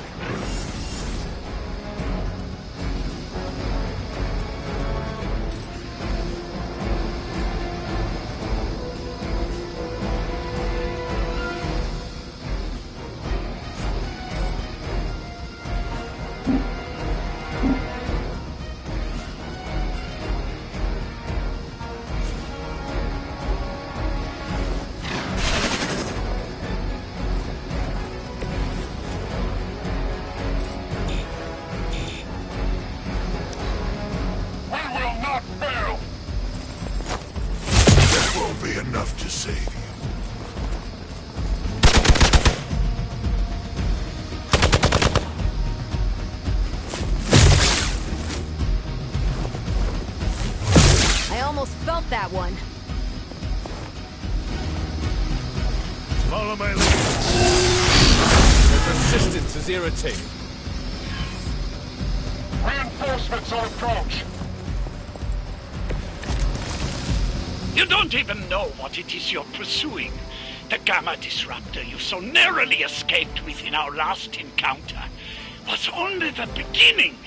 Enough to save you. I almost felt that one. Follow my lead. Their persistence is irritating. Reinforcements on approach. You don't even know what it is you're pursuing. The Gamma Disruptor you so narrowly escaped with in our last encounter was only the beginning.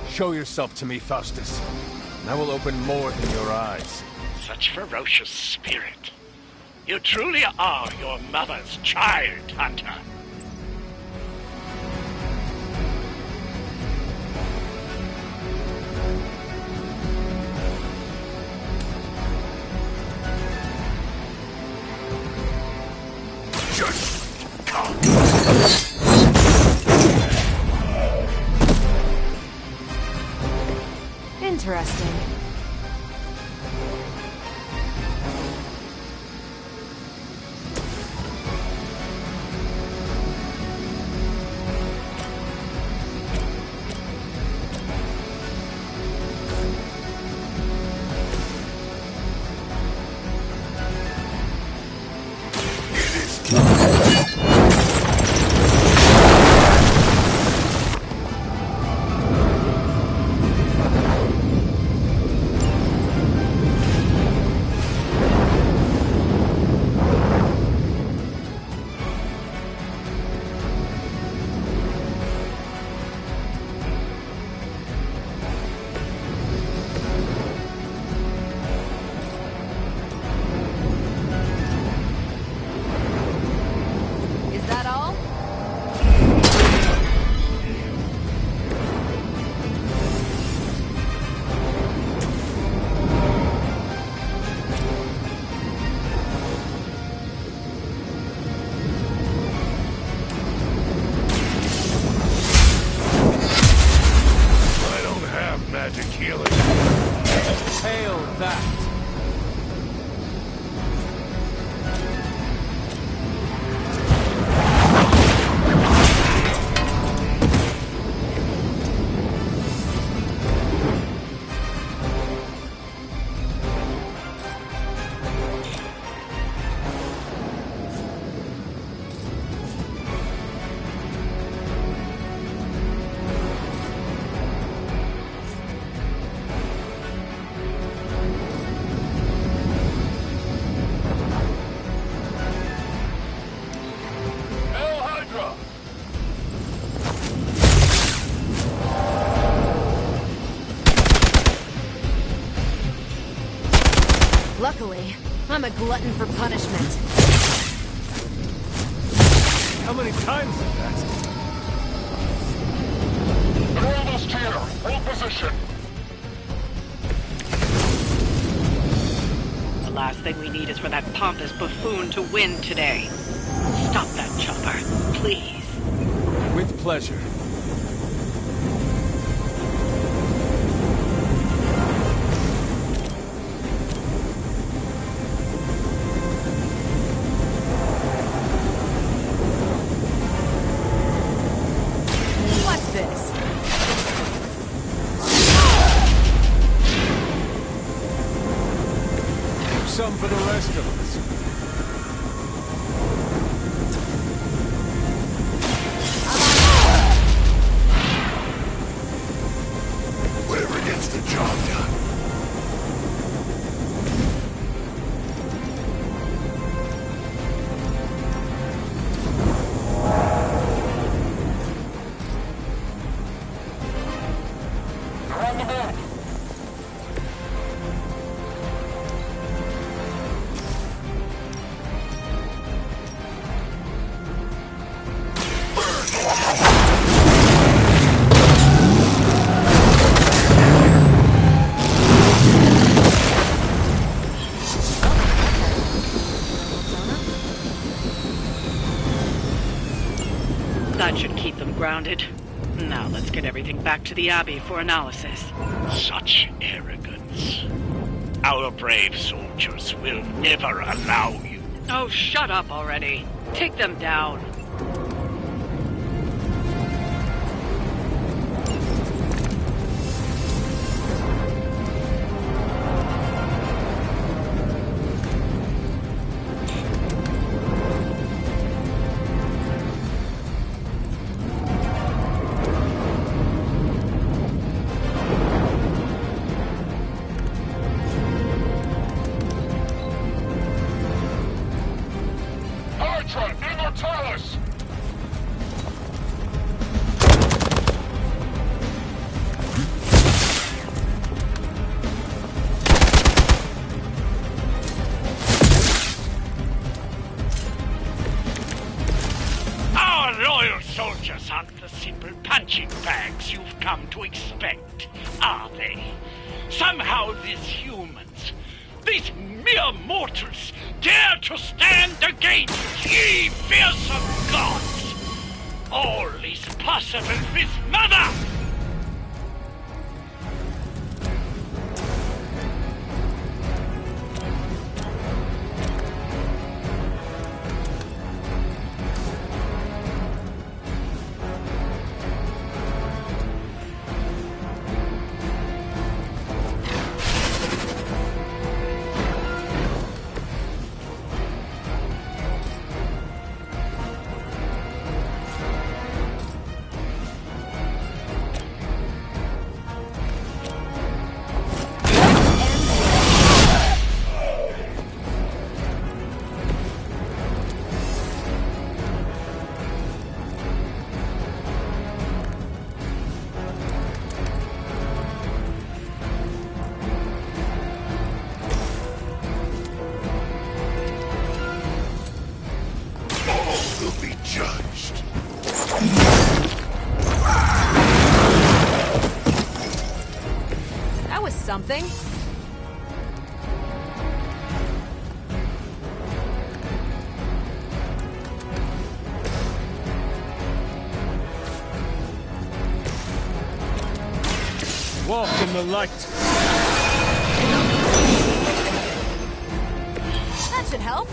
Show yourself to me, Faustus, and I will open more than your eyes. Such ferocious spirit. You truly are your mother's child, Hunter. Interesting. Luckily, I'm a glutton for punishment. How many times is that? They're almost here. Hold position. The last thing we need is for that pompous buffoon to win today. Stop that chopper, please. With pleasure. What's this? Some for the rest of us. Whatever gets the job done. That should keep them grounded. Now let's get everything back to the Abbey for analysis. Such arrogance. Our brave soldiers will never allow you. Oh, shut up already. Take them down. Soldiers aren't the simple punching bags you've come to expect, are they? Somehow these humans, these mere mortals, dare to stand against ye fearsome gods! All is possible with Mother! Something? Walk in the light. That should help.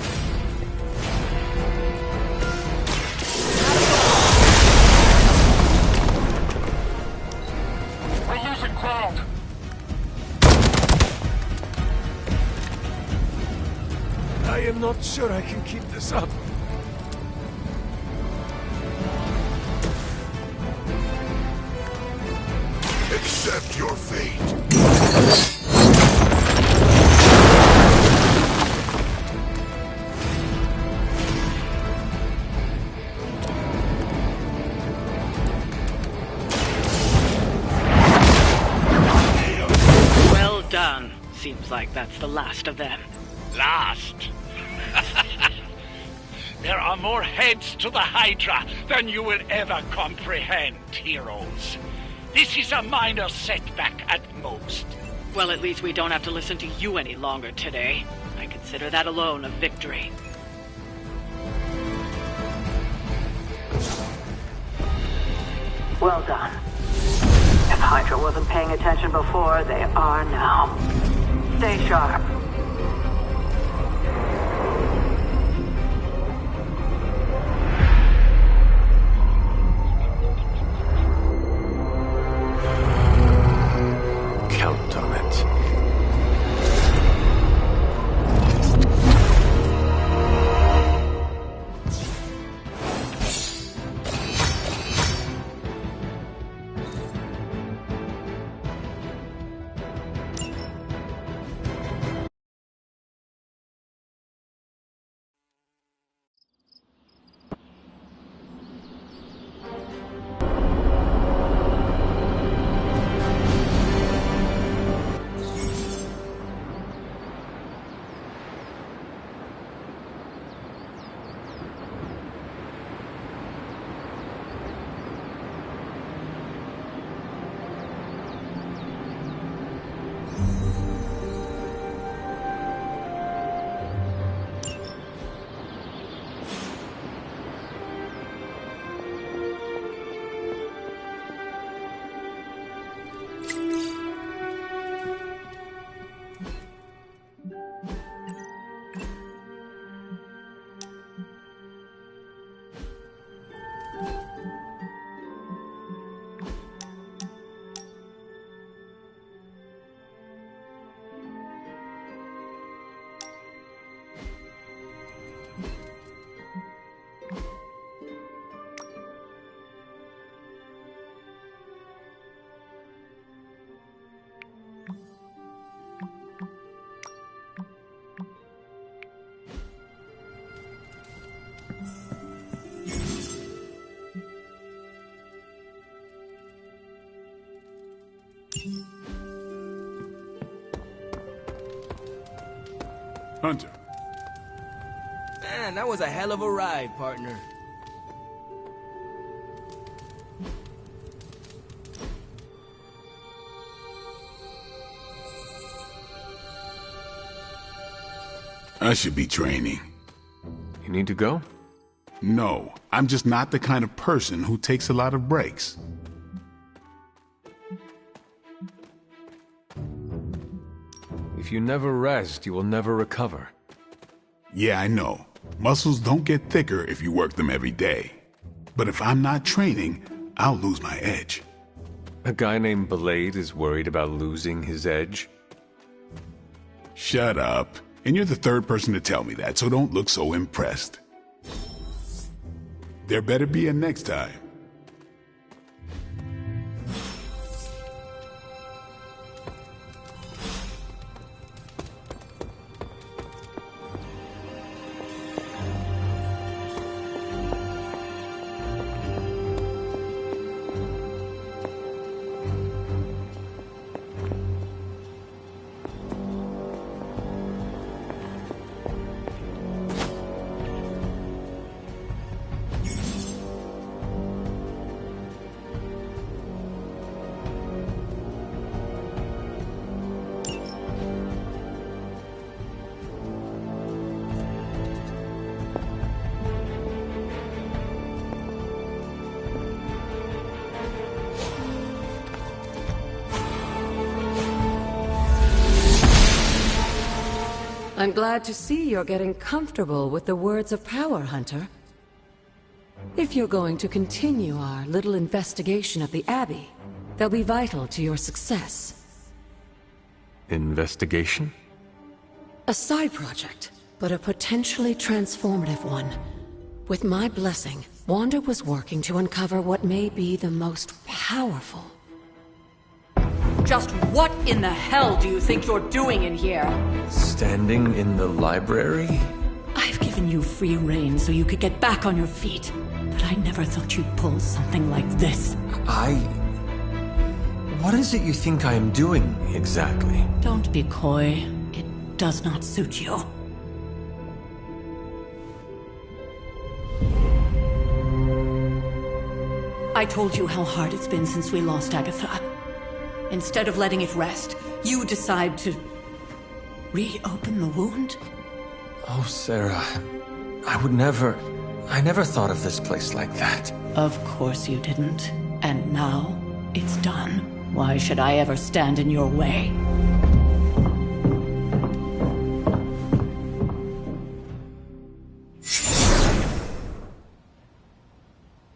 We're losing ground. I am not sure I can keep this up. Accept your fate. Well done. Seems like that's the last of them. Last? There are more heads to the Hydra than you will ever comprehend, heroes. This is a minor setback at most. Well, at least we don't have to listen to you any longer today. I consider that alone a victory. Well done. If Hydra wasn't paying attention before, they are now. Stay sharp. Hunter. Man, that was a hell of a ride, partner. I should be training. You need to go? No, I'm just not the kind of person who takes a lot of breaks. If you never rest, you will never recover. Yeah, I know. Muscles don't get thicker if you work them every day. But if I'm not training, I'll lose my edge. A guy named Blade is worried about losing his edge? Shut up. And you're the third person to tell me that, so don't look so impressed. There better be a next time. I'm glad to see you're getting comfortable with the words of power, Hunter. If you're going to continue our little investigation of the Abbey, they'll be vital to your success. Investigation? A side project, but a potentially transformative one. With my blessing, Wanda was working to uncover what may be the most powerful. Just what in the hell do you think you're doing in here? Standing in the library? I've given you free rein so you could get back on your feet. But I never thought you'd pull something like this. What is it you think I am doing, exactly? Don't be coy. It does not suit you. I told you how hard it's been since we lost Agatha. Instead of letting it rest, you decide to reopen the wound? Oh, Sarah. I never thought of this place like that. Of course you didn't. And now, it's done. Why should I ever stand in your way?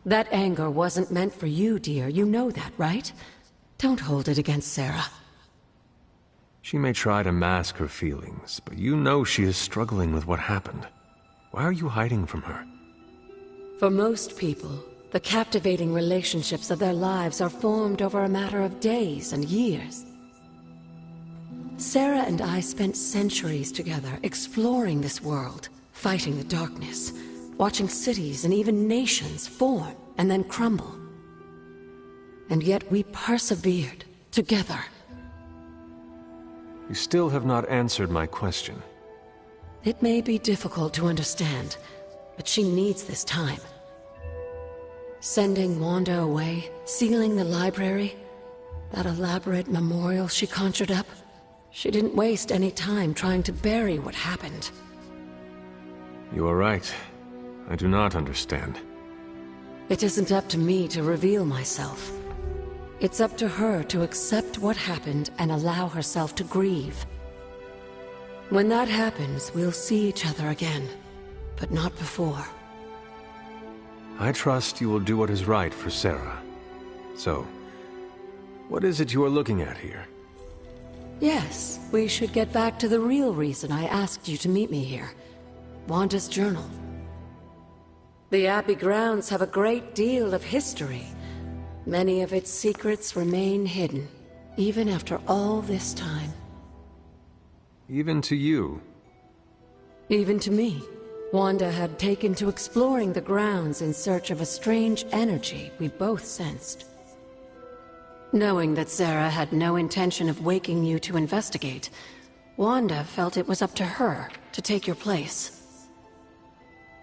That anger wasn't meant for you, dear. You know that, right? Don't hold it against Sarah. She may try to mask her feelings, but you know she is struggling with what happened. Why are you hiding from her? For most people, the captivating relationships of their lives are formed over a matter of days and years. Sarah and I spent centuries together exploring this world, fighting the darkness, watching cities and even nations form and then crumble. And yet we persevered, together. You still have not answered my question. It may be difficult to understand, but she needs this time. Sending Wanda away, sealing the library, that elaborate memorial she conjured up, she didn't waste any time trying to bury what happened. You are right. I do not understand. It isn't up to me to reveal myself. It's up to her to accept what happened and allow herself to grieve. When that happens, we'll see each other again, but not before. I trust you will do what is right for Sarah. So, what is it you are looking at here? Yes, we should get back to the real reason I asked you to meet me here. Wanda's journal. The Abbey grounds have a great deal of history. Many of its secrets remain hidden, even after all this time. Even to you? Even to me. Wanda had taken to exploring the grounds in search of a strange energy we both sensed. Knowing that Sarah had no intention of waking you to investigate, Wanda felt it was up to her to take your place.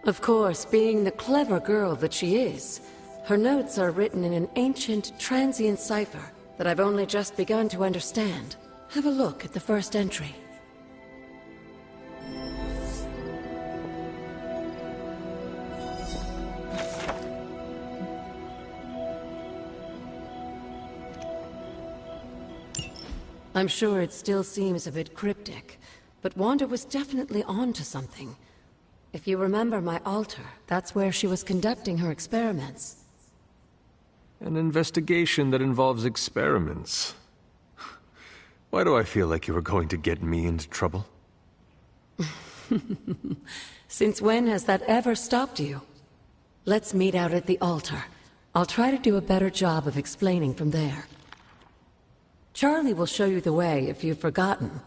Of course, being the clever girl that she is, her notes are written in an ancient, transient cipher that I've only just begun to understand. Have a look at the first entry. I'm sure it still seems a bit cryptic, but Wanda was definitely onto something. If you remember my altar, that's where she was conducting her experiments. An investigation that involves experiments. Why do I feel like you were going to get me into trouble? Since when has that ever stopped you? Let's meet out at the altar. I'll try to do a better job of explaining from there. Charlie will show you the way if you've forgotten.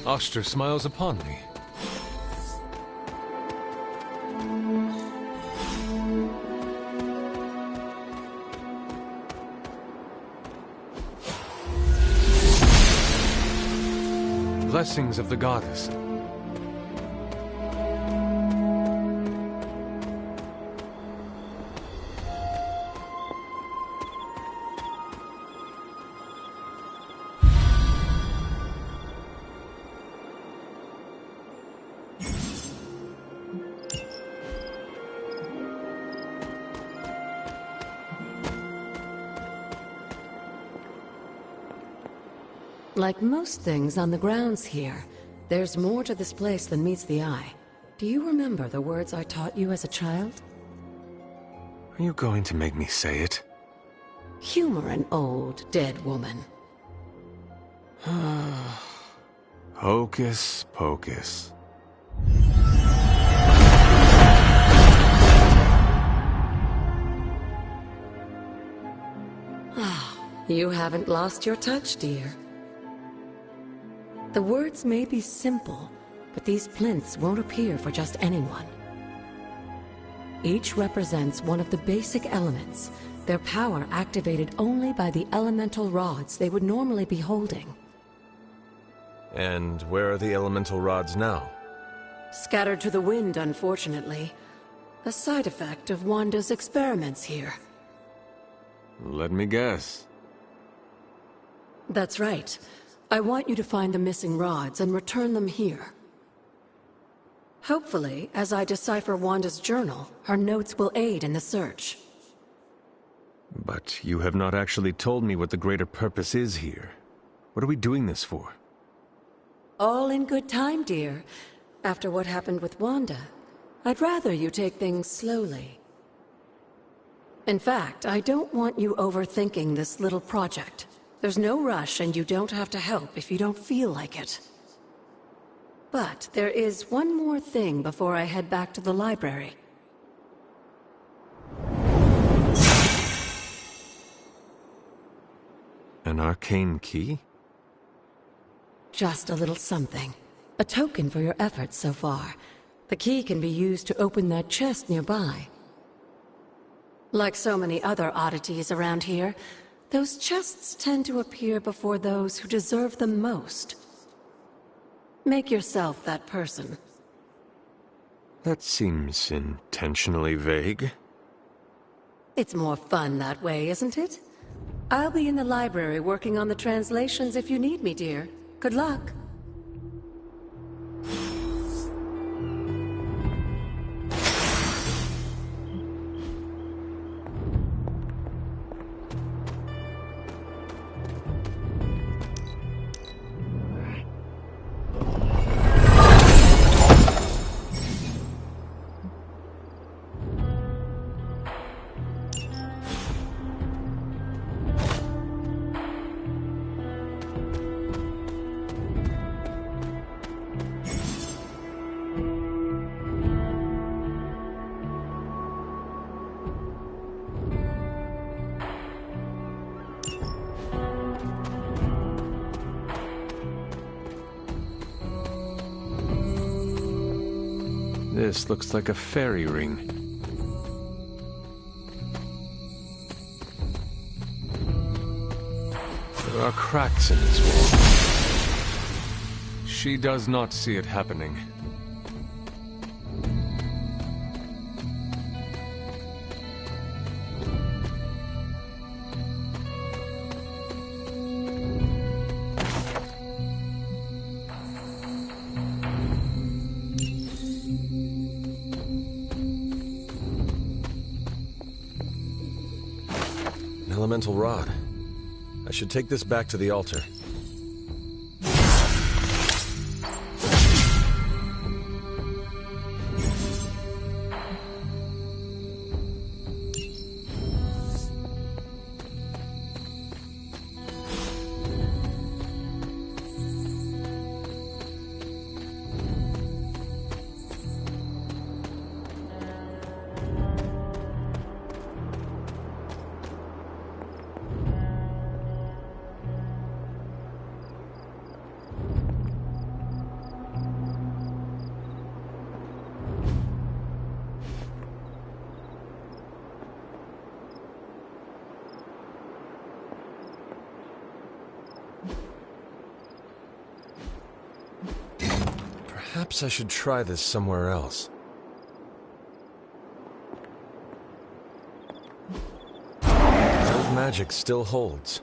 Oster smiles upon me. Blessings of the goddess. Like most things on the grounds here, there's more to this place than meets the eye. Do you remember the words I taught you as a child? Are you going to make me say it? Humor an old, dead woman. Hocus pocus. You haven't lost your touch, dear. The words may be simple, but these plinths won't appear for just anyone. Each represents one of the basic elements, their power activated only by the elemental rods they would normally be holding. And where are the elemental rods now? Scattered to the wind, unfortunately. A side effect of Wanda's experiments here. Let me guess. That's right. I want you to find the missing rods and return them here. Hopefully, as I decipher Wanda's journal, her notes will aid in the search. But you have not actually told me what the greater purpose is here. What are we doing this for? All in good time, dear. After what happened with Wanda, I'd rather you take things slowly. In fact, I don't want you overthinking this little project. There's no rush, and you don't have to help if you don't feel like it. But there is one more thing before I head back to the library. An arcane key? Just a little something. A token for your efforts so far. The key can be used to open that chest nearby. Like so many other oddities around here, those chests tend to appear before those who deserve them most. Make yourself that person. That seems intentionally vague. It's more fun that way, isn't it? I'll be in the library working on the translations if you need me, dear. Good luck. This looks like a fairy ring. There are cracks in this wall. She does not see it happening. An elemental rod. I should take this back to the altar. Perhaps I should try this somewhere else. Old magic still holds.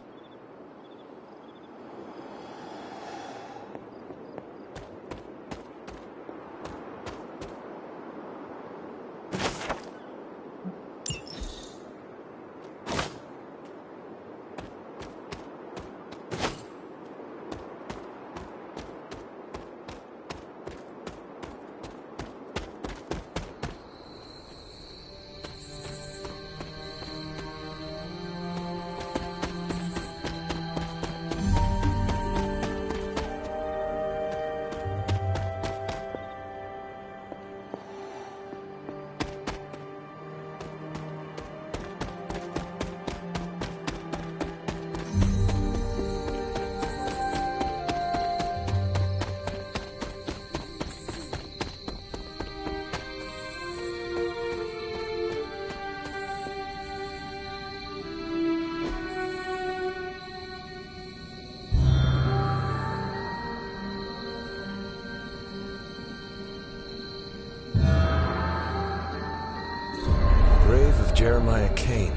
Jeremiah Kane,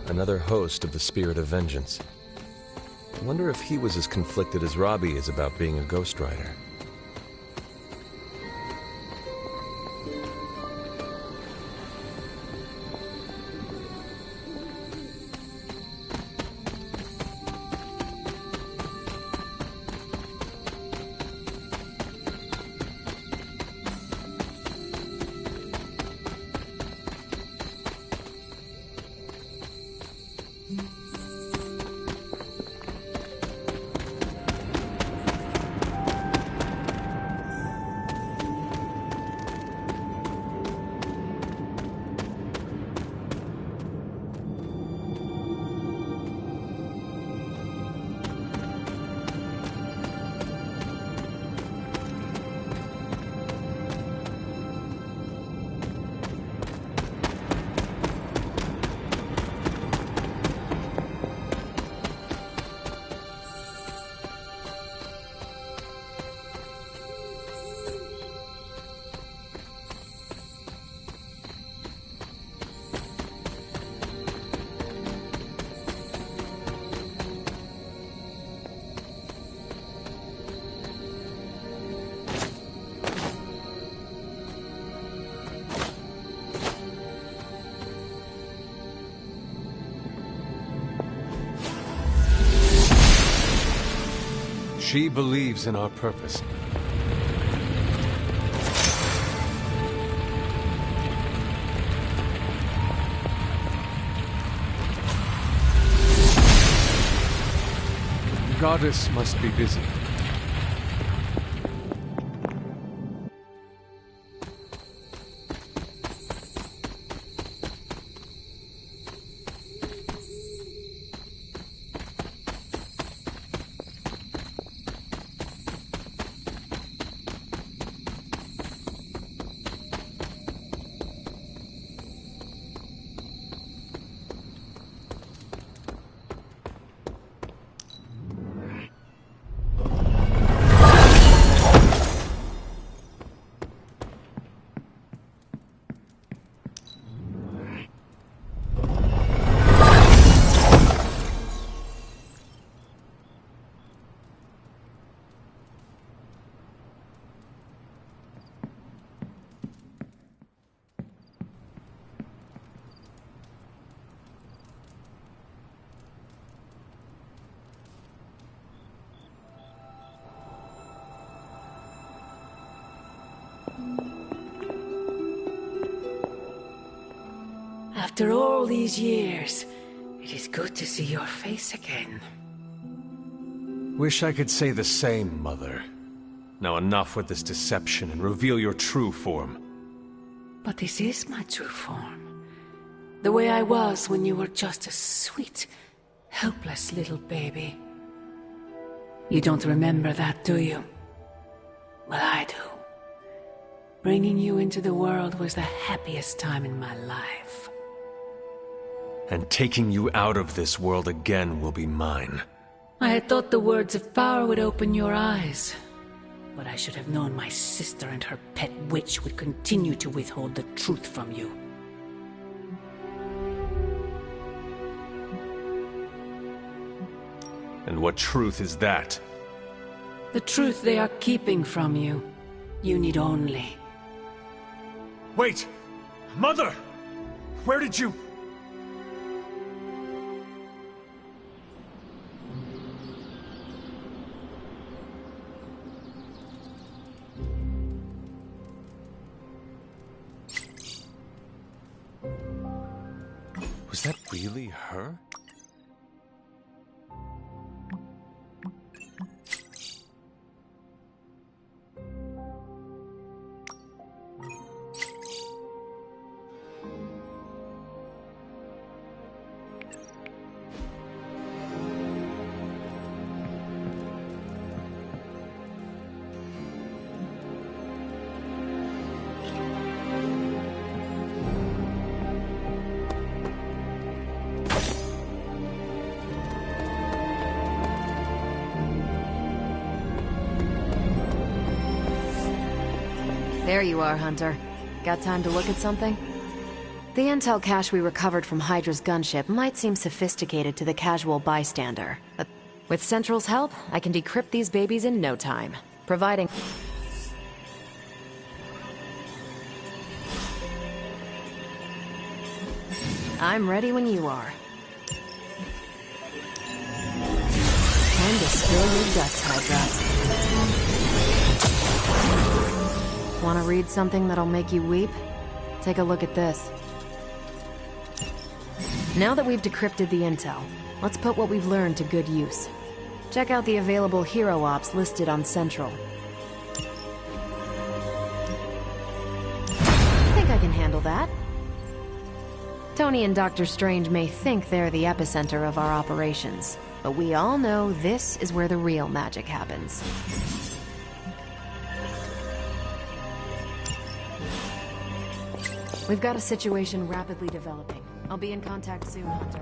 another host of the Spirit of Vengeance. I wonder if he was as conflicted as Robbie is about being a Ghost Rider. She believes in our purpose. The goddess must be busy. After all these years, it is good to see your face again. Wish I could say the same, Mother. Now enough with this deception and reveal your true form. But this is my true form. The way I was when you were just a sweet, helpless little baby. You don't remember that, do you? Well, I do. Bringing you into the world was the happiest time in my life. And taking you out of this world again will be mine. I had thought the words of power would open your eyes. But I should have known my sister and her pet witch would continue to withhold the truth from you. And what truth is that? The truth they are keeping from you. You need only... Wait! Mother! Where did you... Was that really her? There you are, Hunter. Got time to look at something? The intel cache we recovered from Hydra's gunship might seem sophisticated to the casual bystander, but with Central's help, I can decrypt these babies in no time, providing... I'm ready when you are. Time to spill your guts, Hydra. Want to read something that'll make you weep? Take a look at this. Now that we've decrypted the intel, let's put what we've learned to good use. Check out the available hero ops listed on Central. I think I can handle that. Tony and Dr. Strange may think they're the epicenter of our operations, but we all know this is where the real magic happens. We've got a situation rapidly developing. I'll be in contact soon, Hunter.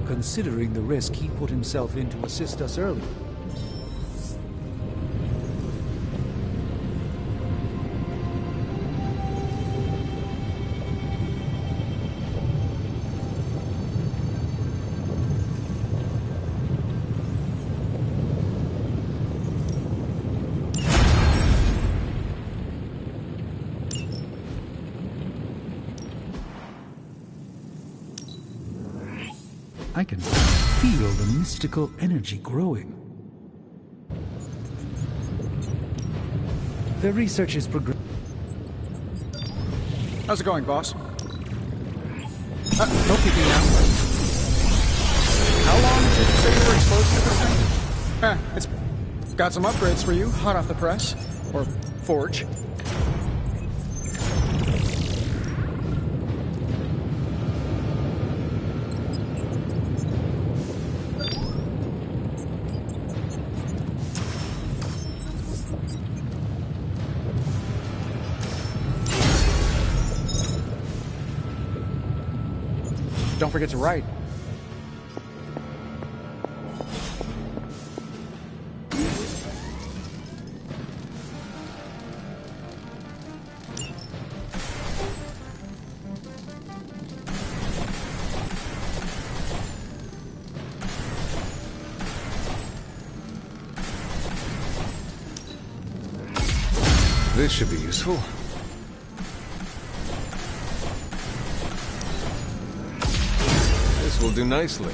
Considering the risk he put himself in to assist us earlier. I can feel the mystical energy growing. The research is progressing. How's it going, boss? Don't keep me out. How long did you say you were exposed to this thing? It's got some upgrades for you, hot off the press. Or forge. Don't forget to write. This should be useful. This will do nicely.